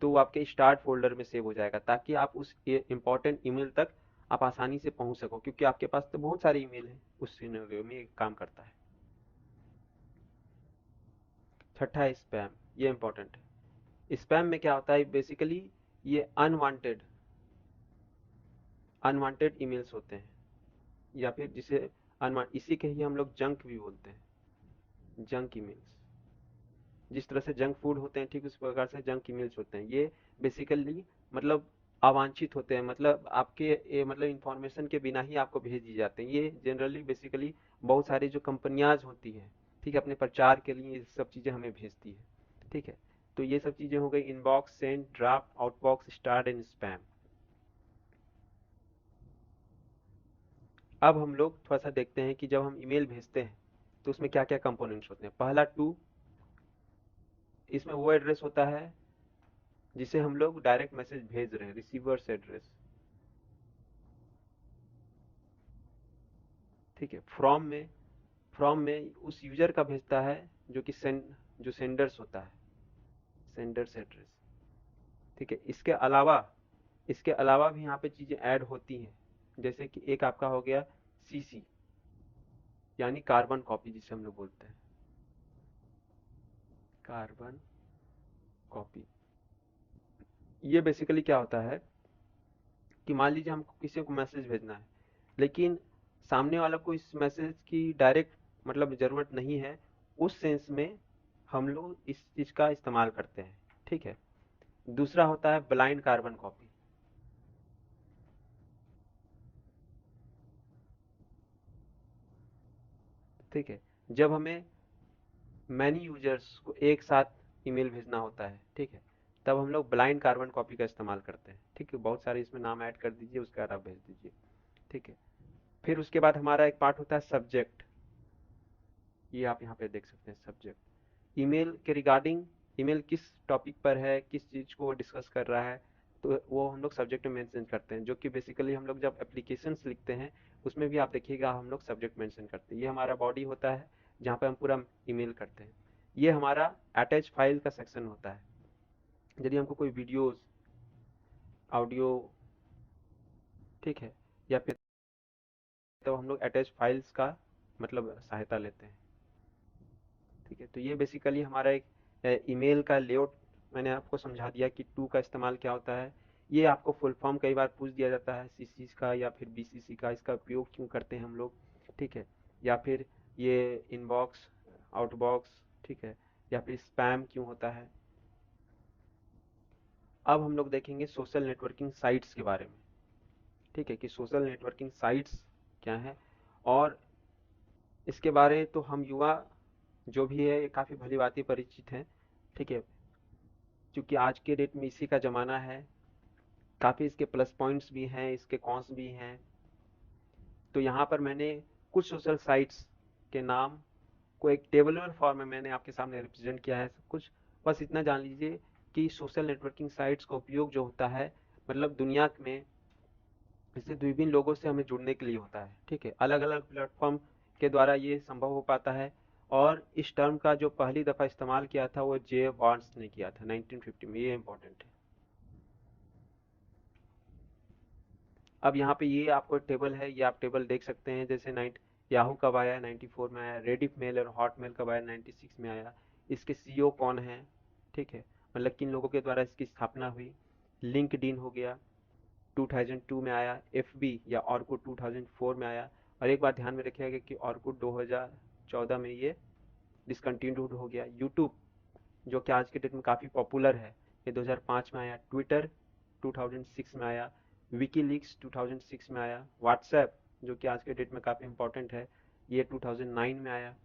तो वो आपके स्टार्ट फोल्डर में सेव हो जाएगा, ताकि आप उस इंपॉर्टेंट ईमेल तक आप आसानी से पहुंच सको, क्योंकि आपके पास तो बहुत सारे ईमेल हैं। उस सिनेरियो में ये काम करता है। छठा है स्पैम। ये इंपॉर्टेंट है। स्पैम में क्या होता है, बेसिकली ये अनवांटेड ईमेल्स होते हैं, या फिर जिसे अनवांट, इसी के ही हम लोग जंक भी बोलते हैं, जंक ईमेल्स। जिस तरह से जंक फूड होते हैं, ठीक उस प्रकार से जंक ईमेल्स होते हैं। ये बेसिकली मतलब अवांछित होते हैं, मतलब मतलब इंफॉर्मेशन के बिना ही आपको भेज दिए जाते हैं। ये जनरली बेसिकली बहुत सारी जो कंपनियां होती हैं, ठीक है, अपने प्रचार के लिए ये सब चीजें हमें भेजती है। ठीक है, तो ये सब चीजें हो गई, inbox, send, draft, outbox, start and spam. अब हम लोग थोड़ा सा देखते हैं कि जब हम ईमेल भेजते हैं तो उसमें क्या क्या कंपोनेंट्स होते हैं। पहला टू, इसमें वो एड्रेस होता है जिसे हम लोग डायरेक्ट मैसेज भेज रहे हैं, रिसीवर्स एड्रेस। ठीक है, फ्रॉम में उस यूजर का भेजता है जो कि जो सेंडर्स होता है, सेंडर्स एड्रेस। ठीक है, इसके अलावा भी यहाँ पे चीजें ऐड होती हैं, जैसे कि एक आपका हो गया सीसी, यानी कार्बन कॉपी जिसे हम लोग बोलते हैं, कार्बन कॉपी। ये बेसिकली क्या होता है कि मान लीजिए हमको किसी को मैसेज भेजना है, लेकिन सामने वाला को इस मैसेज की डायरेक्ट मतलब जरूरत नहीं है, उस सेंस में हम लोग इस चीज का इस्तेमाल करते हैं। ठीक है, दूसरा होता है ब्लाइंड कार्बन कॉपी। ठीक है, जब हमें मैनी यूजर्स को एक साथ ईमेल भेजना होता है, ठीक है, तब हम लोग ब्लाइंड कार्बन कॉपी का इस्तेमाल करते हैं। ठीक है, बहुत सारे इसमें नाम ऐड कर दीजिए, उसके बाद आप भेज दीजिए। ठीक है, फिर उसके बाद हमारा एक पार्ट होता है सब्जेक्ट। ये आप यहाँ पे देख सकते हैं सब्जेक्ट। ईमेल के रिगार्डिंग, ईमेल किस टॉपिक पर है, किस चीज़ को डिस्कस कर रहा है, तो वो हम लोग सब्जेक्ट में मेंशन करते हैं, जो कि बेसिकली हम लोग जब एप्लीकेशंस लिखते हैं उसमें भी आप देखिएगा हम लोग सब्जेक्ट मेंशन करते हैं। ये हमारा बॉडी होता है जहाँ पे हम पूरा ईमेल करते हैं। ये हमारा अटैच फाइल का सेक्शन होता है। यदि हमको कोई वीडियोस, ऑडियो, ठीक है, या फिर तो हम लोग अटैच फाइल्स का मतलब सहायता लेते हैं। ठीक है, तो ये बेसिकली हमारा एक ईमेल का लेआउट मैंने आपको समझा दिया कि टू का इस्तेमाल क्या होता है। ये आपको फुल फॉर्म कई बार पूछ दिया जाता है, सीसी का या फिर बीसीसी का, इसका उपयोग क्यों करते हैं हम लोग, ठीक है, या फिर ये इनबॉक्स, आउटबॉक्स, ठीक है, या फिर स्पैम क्यों होता है। अब हम लोग देखेंगे सोशल नेटवर्किंग साइट्स के बारे में, ठीक है, कि सोशल नेटवर्किंग साइट्स क्या है। और इसके बारे तो हम युवा जो भी है ये काफ़ी भली भांति परिचित हैं, ठीक है, क्योंकि आज के डेट में इसी का ज़माना है। काफ़ी इसके प्लस पॉइंट्स भी हैं, इसके कॉन्स भी हैं। तो यहाँ पर मैंने कुछ सोशल साइट्स के नाम को एक टेबलर फॉर्म में मैंने आपके सामने रिप्रेजेंट किया है सब कुछ। बस इतना जान लीजिए कि सोशल नेटवर्किंग साइट्स का उपयोग जो होता है मतलब दुनिया में इससे विभिन्न लोगों से हमें जुड़ने के लिए होता है, ठीक है, अलग अलग प्लेटफॉर्म के द्वारा ये संभव हो पाता है। और इस टर्म का जो पहली दफ़ा इस्तेमाल किया था वो जे बार्न्स ने किया था 1950 में, ये इंपॉर्टेंट है। अब यहाँ पे ये आपको टेबल है, ये आप टेबल देख सकते हैं, जैसे नाइट याहू कब आया, 94 में आया, रेडिफ मेल और हॉटमेल कब आया, 96 में आया, इसके सीईओ कौन है, ठीक है, मतलब किन लोगों के द्वारा इसकी स्थापना हुई। लिंक्डइन हो गया, 2002 में आया। एफबी या ऑर्कुट 2004 में आया। और एक बात ध्यान में रखिएगा कि ऑर्कुट 2014 में ये डिसकंटिन्यूड हो गया। यूट्यूब जो कि आज के डेट में काफ़ी पॉपुलर है, ये 2005 में आया। ट्विटर 2006 में आया। विकीलीक्स 2006 में आया। व्हाट्सएप जो कि आज के डेट में काफ़ी इंपॉर्टेंट है, ये 2009 में आया।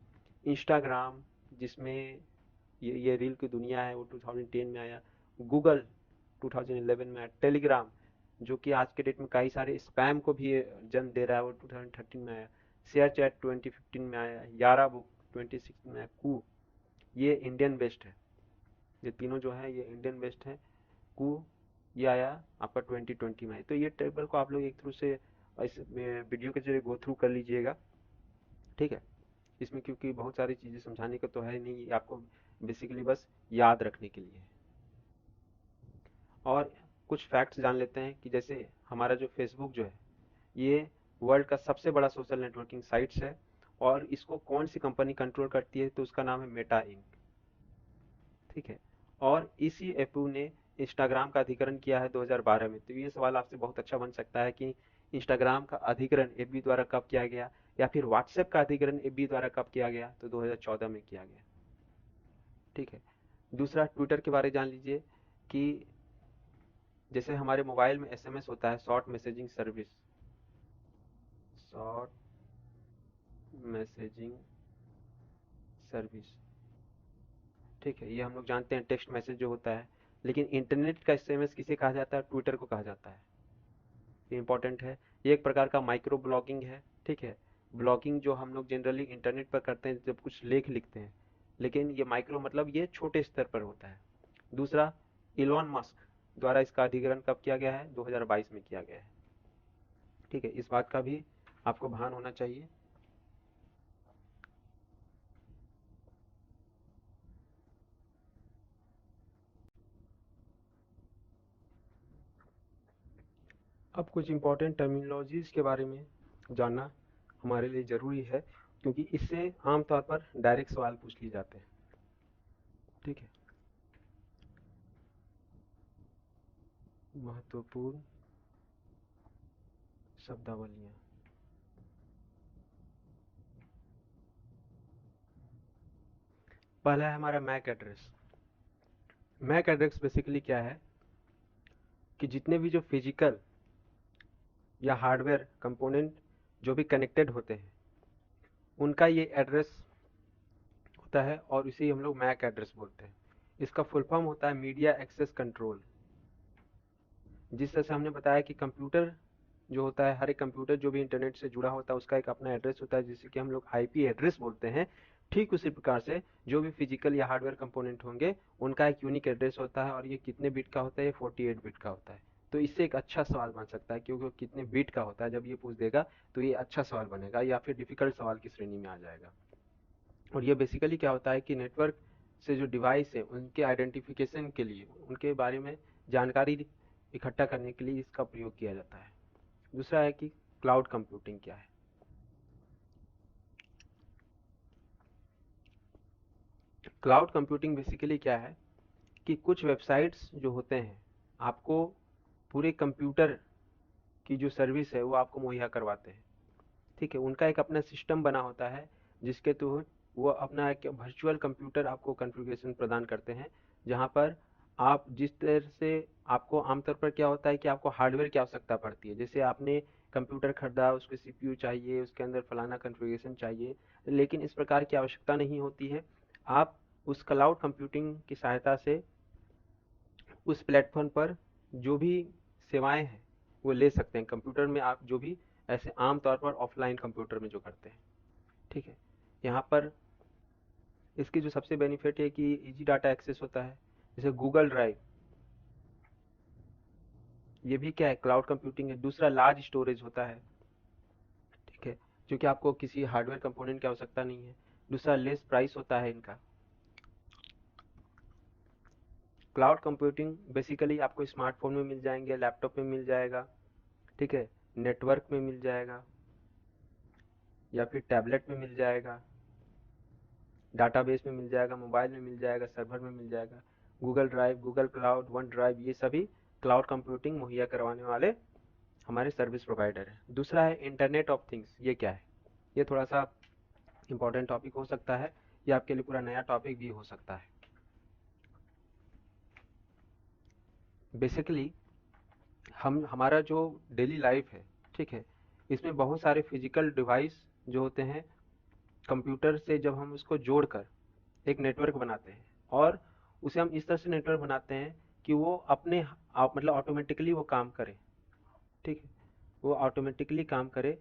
इंस्टाग्राम जिसमें ये रील की दुनिया है, वो 2010 में आया। गूगल 2011 में आया। टेलीग्राम जो कि आज के डेट में कई सारे स्पैम को भी जन्म दे रहा है, वो 2013 में आया। शेयर चैट 2015 में आया। यारा बुक 2016 में आया। कू ये इंडियन बेस्ड है, ये तीनों जो है ये इंडियन बेस्ड है। कू ये आया आपका 2020 में। तो ये टेबल को आप लोग एक थ्रू से इस वीडियो के जरिए गो थ्रू कर लीजिएगा, ठीक है। इसमें क्योंकि बहुत सारी चीज़ें समझाने का तो है नहीं, ये आपको बेसिकली बस याद रखने के लिए। और कुछ फैक्ट्स जान लेते हैं कि जैसे हमारा जो फेसबुक जो है ये वर्ल्ड का सबसे बड़ा सोशल नेटवर्किंग साइट्स है। और इसको कौन सी कंपनी कंट्रोल करती है, तो उसका नाम है मेटा इंक, ठीक है। और इसी एपू ने इंस्टाग्राम का अधिग्रहण किया है 2012 में। तो ये सवाल आपसे बहुत अच्छा बन सकता है कि इंस्टाग्राम का अधिग्रहण एफबी द्वारा कब किया गया, या फिर व्हाट्सएप का अधिग्रहण एफबी द्वारा कब किया गया, तो 2014 में किया गया, ठीक है। दूसरा ट्विटर के बारे में जान लीजिए कि जैसे हमारे मोबाइल में एसएमएस होता है, short messaging service, short messaging service, ठीक है, ये हम लोग जानते हैं टेक्स्ट मैसेज जो होता है। लेकिन इंटरनेट का एसएमएस किसे कहा जाता है, ट्विटर को कहा जाता है, ये इंपॉर्टेंट है। ये एक प्रकार का माइक्रो ब्लॉगिंग है, ठीक है। ब्लॉगिंग जो हम लोग जनरली इंटरनेट पर करते हैं जब कुछ लेख लिखते हैं, लेकिन ये माइक्रो मतलब ये छोटे स्तर पर होता है। दूसरा, इलॉन मस्क द्वारा इसका अधिग्रहण कब किया गया है, 2022 में किया गया है, ठीक है, इस बात का भी आपको भान होना चाहिए। अब कुछ इंपॉर्टेंट टर्मिनोलॉजीज के बारे में जानना हमारे लिए ज़रूरी है, क्योंकि इससे आमतौर पर डायरेक्ट सवाल पूछ लिए जाते हैं, ठीक है। महत्वपूर्ण शब्दावलियाँ। पहला है हमारा MAC address. MAC address basically क्या है कि जितने भी जो फिजिकल या हार्डवेयर कंपोनेंट जो भी कनेक्टेड होते हैं उनका ये एड्रेस होता है, और इसे हम लोग मैक एड्रेस बोलते हैं। इसका फुल फॉर्म होता है मीडिया एक्सेस कंट्रोल। जिस तरह से हमने बताया कि कंप्यूटर जो होता है, हर एक कंप्यूटर जो भी इंटरनेट से जुड़ा होता है उसका एक अपना एड्रेस होता है, जिसे कि हम लोग आईपी एड्रेस बोलते हैं। ठीक उसी प्रकार से जो भी फिजिकल या हार्डवेयर कंपोनेंट होंगे उनका एक यूनिक एड्रेस होता है, और ये कितने बिट का होता है, ये 48 बिट का होता है। तो इससे एक अच्छा सवाल बन सकता है, क्योंकि वो कितने बिट का होता है जब ये पूछ देगा तो ये अच्छा सवाल बनेगा या फिर डिफिकल्ट सवाल की श्रेणी में आ जाएगा। और ये बेसिकली क्या होता है कि नेटवर्क से जो डिवाइस है उनके आइडेंटिफिकेशन के लिए, उनके बारे में जानकारी इकट्ठा करने के लिए इसका प्रयोग किया जाता है। दूसरा है कि क्लाउड कंप्यूटिंग क्या है। क्लाउड कंप्यूटिंग बेसिकली क्या है कि कुछ वेबसाइट्स जो होते हैं आपको पूरे कंप्यूटर की जो सर्विस है वो आपको मुहैया करवाते हैं। ठीक है, उनका एक अपना सिस्टम बना होता है जिसके तहत वो अपना एक वर्चुअल कंप्यूटर आपको कॉन्फ़िगरेशन प्रदान करते हैं, जहां पर आप जिस तरह से, आपको आमतौर पर क्या होता है कि आपको हार्डवेयर की आवश्यकता पड़ती है। जैसे आपने कंप्यूटर खरीदा, उसके सीपीयू चाहिए, उसके अंदर फलाना कॉन्फ़िगरेशन चाहिए, लेकिन इस प्रकार की आवश्यकता नहीं होती है। आप उस क्लाउड कंप्यूटिंग की सहायता से उस प्लेटफॉर्म पर जो भी सेवाएं हैं वो ले सकते हैं कंप्यूटर में, आप जो भी ऐसे आम तौर पर ऑफलाइन कंप्यूटर में जो करते हैं। ठीक है, यहाँ पर इसकी जो सबसे बेनिफिट है कि इजी डाटा एक्सेस होता है। जैसे गूगल ड्राइव, ये भी क्या है, क्लाउड कंप्यूटिंग है। दूसरा लार्ज स्टोरेज होता है। ठीक है, जो कि आपको किसी हार्डवेयर कंपोनेंट की आवश्यकता नहीं है। दूसरा लेस प्राइस होता है इनका। क्लाउड कंप्यूटिंग बेसिकली आपको स्मार्टफोन में मिल जाएंगे, लैपटॉप में मिल जाएगा, ठीक है, नेटवर्क में मिल जाएगा, या फिर टैबलेट में मिल जाएगा, डाटाबेस में मिल जाएगा, मोबाइल में मिल जाएगा, सर्वर में मिल जाएगा। Google drive, Google cloud, one drive, ये सभी क्लाउड कंप्यूटिंग मुहैया करवाने वाले हमारे सर्विस प्रोवाइडर हैं। दूसरा है इंटरनेट ऑफ थिंग्स। ये क्या है, ये थोड़ा सा इंपॉर्टेंट टॉपिक हो सकता है, ये आपके लिए पूरा नया टॉपिक भी हो सकता है। बेसिकली हम हमारा जो डेली लाइफ है, ठीक है, इसमें बहुत सारे फिजिकल डिवाइस जो होते हैं, कंप्यूटर से जब हम उसको जोड़कर एक नेटवर्क बनाते हैं, और उसे हम इस तरह से नेटवर्क बनाते हैं कि वो अपने आप मतलब ऑटोमेटिकली वो काम करे। ठीक है, वो ऑटोमेटिकली काम करे,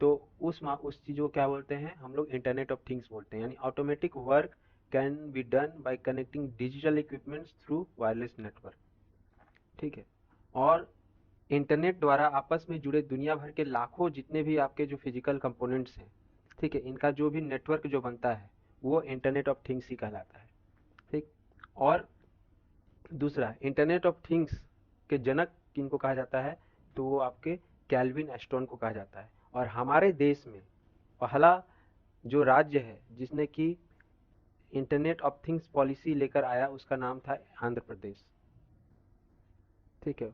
तो उस चीज़ को क्या बोलते हैं हम लोग, इंटरनेट ऑफ थिंग्स बोलते हैं। यानी automatic work can be done by connecting digital equipments through wireless network. ठीक है, और इंटरनेट द्वारा आपस में जुड़े दुनिया भर के लाखों जितने भी आपके जो फिजिकल कंपोनेंट्स हैं, ठीक है, इनका जो भी नेटवर्क जो बनता है वो इंटरनेट ऑफ थिंग्स ही कहलाता है। ठीक, और दूसरा इंटरनेट ऑफ थिंग्स के जनक किनको कहा जाता है, तो वो आपके कैल्विन एस्टोन को कहा जाता है। और हमारे देश में पहला जो राज्य है जिसने कि इंटरनेट ऑफ थिंग्स पॉलिसी लेकर आया, उसका नाम था आंध्र प्रदेश। ठीक है,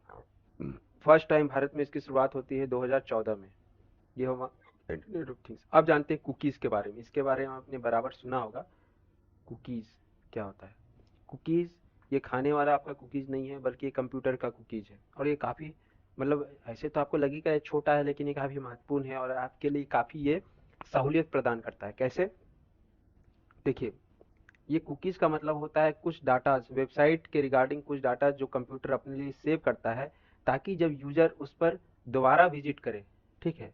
फर्स्ट टाइम भारत में इसकी शुरुआत होती है 2014 में। ये हुआ इंटरनेट ऑफ थिंग्स। अब जानते हैं कुकीज के बारे में। इसके बारे में आपने बराबर सुना होगा, कुकीज क्या होता है। कुकीज, ये खाने वाला आपका कुकीज नहीं है, बल्कि ये कंप्यूटर का कुकीज है। और ये काफी, मतलब ऐसे तो आपको लगेगा ये छोटा है, लेकिन ये काफी महत्वपूर्ण है और आपके लिए काफी ये सहूलियत प्रदान करता है। कैसे, देखिए, ये कुकीज का मतलब होता है कुछ डाटा, वेबसाइट के रिगार्डिंग कुछ डाटा जो कंप्यूटर अपने लिए सेव करता है, ताकि जब यूजर उस पर दोबारा विजिट करे, ठीक है,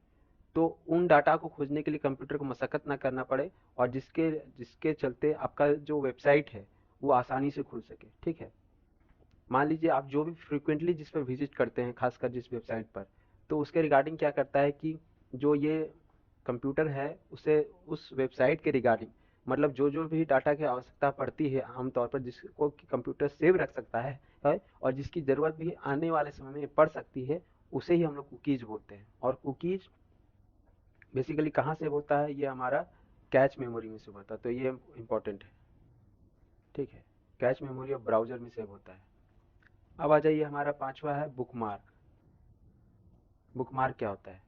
तो उन डाटा को खोजने के लिए कंप्यूटर को मशक्कत ना करना पड़े, और जिसके जिसके चलते आपका जो वेबसाइट है वो आसानी से खुल सके। ठीक है, मान लीजिए आप जो भी फ्रिक्वेंटली जिस पर विजिट करते हैं, खासकर जिस वेबसाइट पर, तो उसके रिगार्डिंग क्या करता है कि जो ये कंप्यूटर है उसे उस वेबसाइट के रिगार्डिंग, मतलब जो जो भी डाटा की आवश्यकता पड़ती है आमतौर पर, जिसको कि कंप्यूटर सेव रख सकता है, और जिसकी ज़रूरत भी आने वाले समय में पड़ सकती है, उसे ही हम लोग कुकीज़ बोलते हैं। और कुकीज़ बेसिकली कहाँ सेव होता है, ये हमारा कैच मेमोरी में सेव होता है। तो ये इंपॉर्टेंट है। ठीक है, कैच मेमोरी ऑफ ब्राउज़र में सेव होता है। अब आ जाइए, हमारा पांचवा है बुकमार्क। बुकमार्क क्या होता है,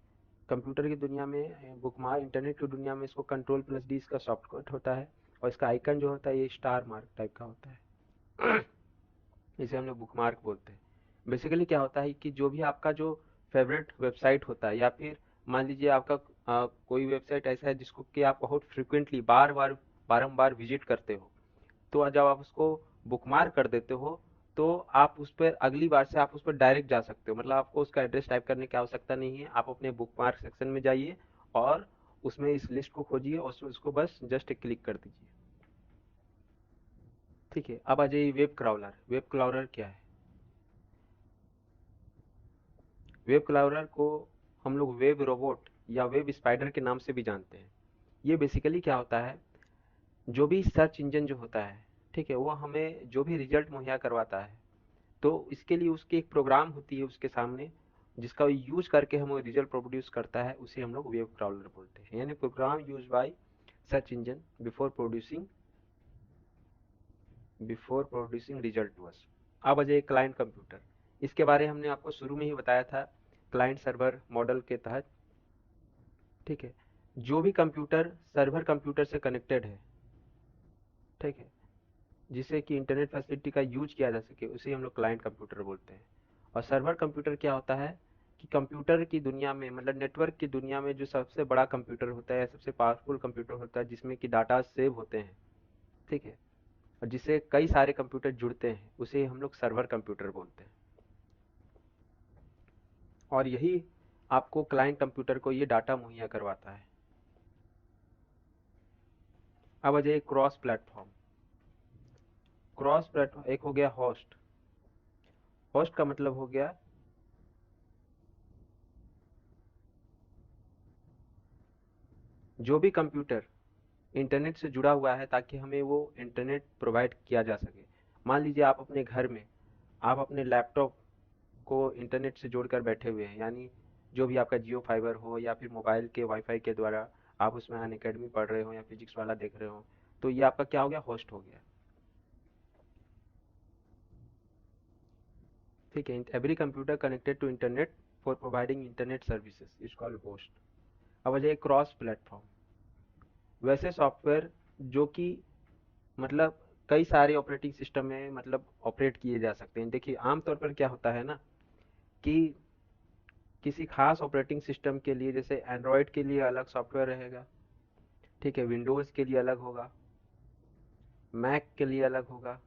कंप्यूटर की दुनिया में बुकमार्क, इंटरनेट की दुनिया में इसको कंट्रोल प्लस डी इसका शॉर्टकट होता है, और इसका आइकन जो होता है ये स्टार मार्क टाइप का होता है। इसे हम लोग बुकमार्क बोलते हैं। बेसिकली क्या होता है कि जो भी आपका जो फेवरेट वेबसाइट होता है, या फिर मान लीजिए आपका कोई वेबसाइट ऐसा है जिसको कि आप बहुत फ्रिक्वेंटली बार बार बारंबार विजिट करते हो, तो जब आप उसको बुकमार्क कर देते हो, तो आप उस पर अगली बार से आप उस पर डायरेक्ट जा सकते हो। मतलब आपको उसका एड्रेस टाइप करने की आवश्यकता नहीं है, आप अपने बुकमार्क सेक्शन में जाइए और उसमें इस लिस्ट को खोजिए और उसमें उसको बस जस्ट क्लिक कर दीजिए। ठीक है, अब आ जाइए वेब क्राउलर। वेब क्राउलर क्या है? वेब क्राउलर को हम लोग वेब रोबोट या वेब स्पाइडर के नाम से भी जानते हैं। ये बेसिकली क्या होता है, जो भी सर्च इंजन जो होता है, ठीक है, वो हमें जो भी रिजल्ट मुहैया करवाता है, तो इसके लिए उसकी एक प्रोग्राम होती है उसके सामने, जिसका यूज करके हम वो रिजल्ट प्रोड्यूस करता है, उसे हम लोग वेब क्राउलर बोलते हैं। यानी program use by search engine before producing result to us. अब आ जाइए क्लाइंट कंप्यूटर। इसके बारे में हमने आपको शुरू में ही बताया था, क्लाइंट सर्वर मॉडल के तहत। ठीक है, जो भी कंप्यूटर सर्वर कंप्यूटर से कनेक्टेड है, ठीक है, जिससे कि इंटरनेट फैसिलिटी का यूज किया जा सके, उसे हम लोग क्लाइंट कंप्यूटर बोलते हैं। और सर्वर कंप्यूटर क्या होता है कि कंप्यूटर की दुनिया में, मतलब नेटवर्क की दुनिया में जो सबसे बड़ा कंप्यूटर होता है, सबसे पावरफुल कंप्यूटर होता है, जिसमें कि डाटा सेव होते हैं, ठीक है, और जिससे कई सारे कंप्यूटर जुड़ते हैं, उसे हम लोग सर्वर कंप्यूटर बोलते हैं। और यही आपको क्लाइंट कंप्यूटर को ये डाटा मुहैया करवाता है। अब आ जाइए क्रॉस प्लेटफॉर्म। क्रॉस प्लेटफॉर्म एक हो गया होस्ट। होस्ट का मतलब हो गया जो भी कंप्यूटर इंटरनेट से जुड़ा हुआ है, ताकि हमें वो इंटरनेट प्रोवाइड किया जा सके। मान लीजिए आप अपने घर में, आप अपने लैपटॉप को इंटरनेट से जोड़कर बैठे हुए हैं, यानी जो भी आपका जियो फाइबर हो या फिर मोबाइल के वाईफाई के द्वारा आप उसमें अन अकेडमी पढ़ रहे हो या फिजिक्स वाला देख रहे हो, तो ये आपका क्या हो गया, होस्ट हो गया। ठीक है, every computer connected to internet for providing internet services is called host. अब आ जाइए क्रॉस प्लेटफॉर्म। वैसे सॉफ्टवेयर जो कि मतलब कई सारे ऑपरेटिंग सिस्टम में मतलब ऑपरेट किए जा सकते हैं। देखिए आमतौर पर क्या होता है ना कि किसी खास ऑपरेटिंग सिस्टम के लिए, जैसे एंड्रॉयड के लिए अलग सॉफ्टवेयर रहेगा, ठीक है, विंडोज़ के लिए अलग होगा, मैक के लिए अलग होगा,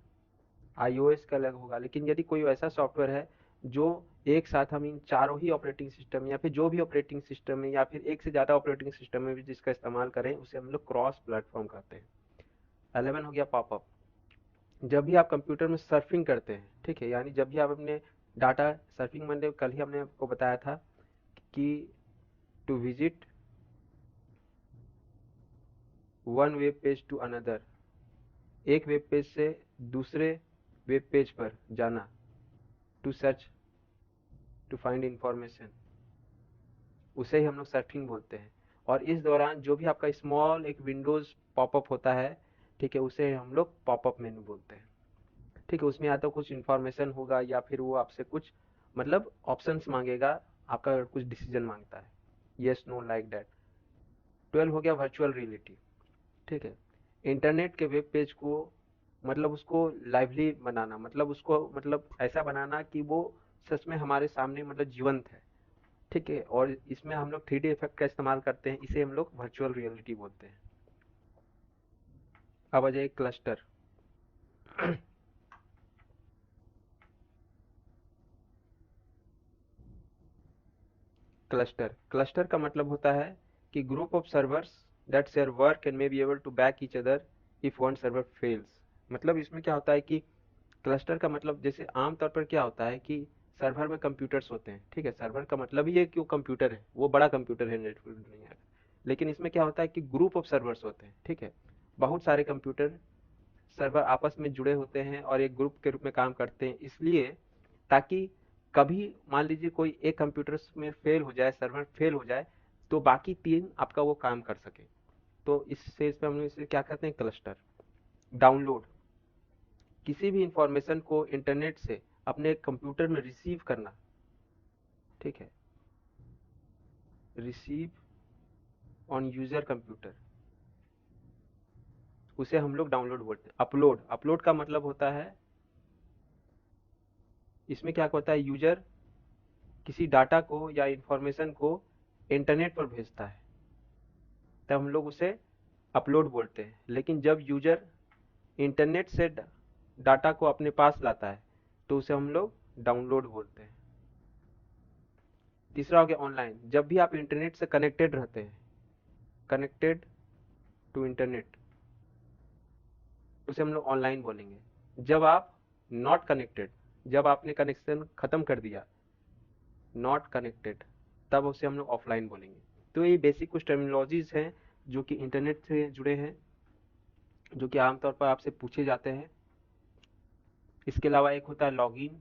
आईओएस का अलग होगा। लेकिन यदि कोई ऐसा सॉफ्टवेयर है जो एक साथ हम इन चारों ही ऑपरेटिंग सिस्टम या फिर जो भी ऑपरेटिंग सिस्टम है या फिर एक से ज़्यादा ऑपरेटिंग सिस्टम में भी जिसका इस्तेमाल करें, उसे हम लोग क्रॉस प्लेटफॉर्म कहते हैं। 11 हो गया पॉपअप। जब भी आप कंप्यूटर में सर्फिंग करते हैं, ठीक है, यानी जब भी आप अपने डाटा सर्फिंग, मैंने कल ही हमने आपको बताया था कि to visit one web page to another, एक वेब पेज से दूसरे वेब पेज पर जाना, to search, to find information, उसे ही हम लोग सर्फिंग बोलते हैं। और इस दौरान जो भी आपका स्मॉल एक विंडोज पॉपअप होता है, ठीक है, उसे हम लोग पॉपअप मेनू बोलते हैं। ठीक है, उसमें या तो कुछ इन्फॉर्मेशन होगा या फिर वो आपसे कुछ मतलब ऑप्शंस मांगेगा, आपका कुछ डिसीजन मांगता है, यस नो लाइक दैट। 12 हो गया वर्चुअल रियलिटी। ठीक है, इंटरनेट के वेब पेज को मतलब उसको लाइवली बनाना, मतलब उसको मतलब ऐसा बनाना कि वो सच में हमारे सामने मतलब जीवंत है। ठीक है, और इसमें हम लोग 3D इफेक्ट का इस्तेमाल करते हैं, इसे हम लोग वर्चुअल रियलिटी बोलते हैं। अब आ जाए क्लस्टर। क्लस्टर क्लस्टर का मतलब होता है कि group of servers that share work and may be able to back each other if one server fails. मतलब इसमें क्या होता है कि क्लस्टर का मतलब, जैसे आमतौर पर क्या होता है कि सर्वर में कंप्यूटर्स होते हैं, ठीक है, सर्वर का मतलब ही है कि वो कंप्यूटर है, वो बड़ा कंप्यूटर है नेटवर्क दुनिया का। लेकिन इसमें क्या होता है कि ग्रुप ऑफ सर्वर्स होते हैं, ठीक है, बहुत सारे कंप्यूटर सर्वर आपस में जुड़े होते हैं और एक ग्रुप के रूप में काम करते हैं, इसलिए ताकि कभी मान लीजिए कोई एक कंप्यूटर में फेल हो जाए, सर्वर फेल हो जाए, तो बाकी तीन आपका वो काम कर सके। तो इस पे हम लोग इसे क्या कहते हैं, क्लस्टर। डाउनलोड, किसी भी इंफॉर्मेशन को इंटरनेट से अपने कंप्यूटर में रिसीव करना, ठीक है, रिसीव ऑन यूजर कंप्यूटर, उसे हम लोग डाउनलोड बोलते हैं। अपलोड, अपलोड का मतलब होता है, इसमें क्या होता है, यूजर किसी डाटा को या इंफॉर्मेशन को इंटरनेट पर भेजता है, तब हम लोग उसे अपलोड बोलते हैं। लेकिन जब यूजर इंटरनेट से डाटा को अपने पास लाता है, तो उसे हम लोग डाउनलोड बोलते हैं। तीसरा हो गया ऑनलाइन, जब भी आप इंटरनेट से कनेक्टेड रहते हैं, कनेक्टेड टू इंटरनेट, उसे हम लोग ऑनलाइन बोलेंगे। जब आप नॉट कनेक्टेड, जब आपने कनेक्शन खत्म कर दिया, नॉट कनेक्टेड, तब उसे हम लोग ऑफलाइन बोलेंगे। तो ये बेसिक कुछ टर्मिनोलॉजीज हैं जो कि इंटरनेट से जुड़े हैं, जो कि आमतौर पर आपसे पूछे जाते हैं। इसके अलावा एक होता है लॉगिन।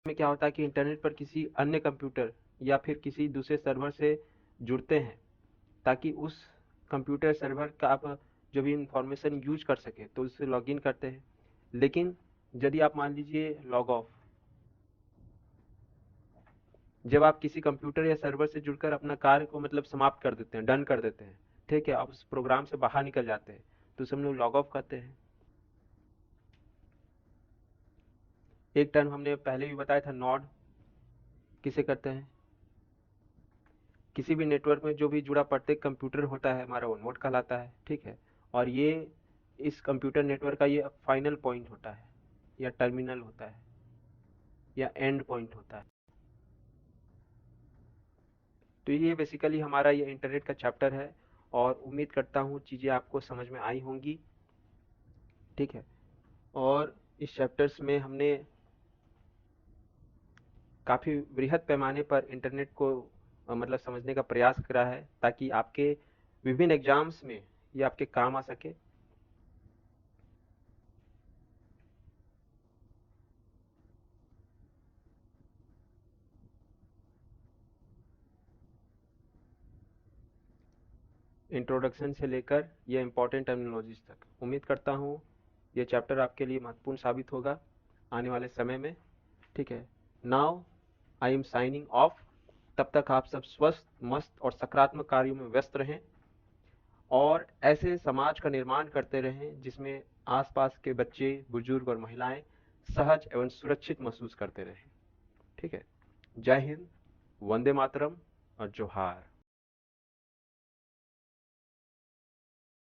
में क्या होता है कि इंटरनेट पर किसी अन्य कंप्यूटर या फिर किसी दूसरे सर्वर से जुड़ते हैं, ताकि उस कंप्यूटर सर्वर का आप जो भी इंफॉर्मेशन यूज कर सके, तो उससे लॉगिन करते हैं। लेकिन यदि आप मान लीजिए लॉग ऑफ, जब आप किसी कंप्यूटर या सर्वर से जुड़कर अपना कार्य को मतलब समाप्त कर देते हैं, डन कर देते हैं, ठीक है, आप उस प्रोग्राम से बाहर निकल जाते हैं, तो उसे हम लोग लॉग ऑफ करते हैं। एक टर्म हमने पहले भी बताया था, नॉड किसे करते हैं, किसी भी नेटवर्क में जो भी जुड़ा प्रत्येक कंप्यूटर होता है हमारा, वो नोड कहलाता है, ठीक है। और ये इस कंप्यूटर नेटवर्क का ये फाइनल पॉइंट होता है, या टर्मिनल होता है, या एंड पॉइंट होता है। तो ये बेसिकली हमारा ये इंटरनेट का चैप्टर है, और उम्मीद करता हूँ चीज़ें आपको समझ में आई होंगी, ठीक है। और इस चैप्टर्स में हमने काफ़ी वृहद पैमाने पर इंटरनेट को मतलब समझने का प्रयास करा है, ताकि आपके विभिन्न एग्जाम्स में ये आपके काम आ सके। इंट्रोडक्शन से लेकर ये इंपॉर्टेंट टर्मिनोलॉजीज तक, उम्मीद करता हूँ ये चैप्टर आपके लिए महत्वपूर्ण साबित होगा आने वाले समय में, ठीक है। Now I am signing off. तब तक आप सब स्वस्थ, मस्त और सकारात्मक कार्यों में व्यस्त रहें, और ऐसे समाज का निर्माण करते रहें जिसमें आसपास के बच्चे, बुजुर्ग और महिलाएं सहज एवं सुरक्षित महसूस करते रहें, ठीक है। जय हिंद, वंदे मातरम और जोहार।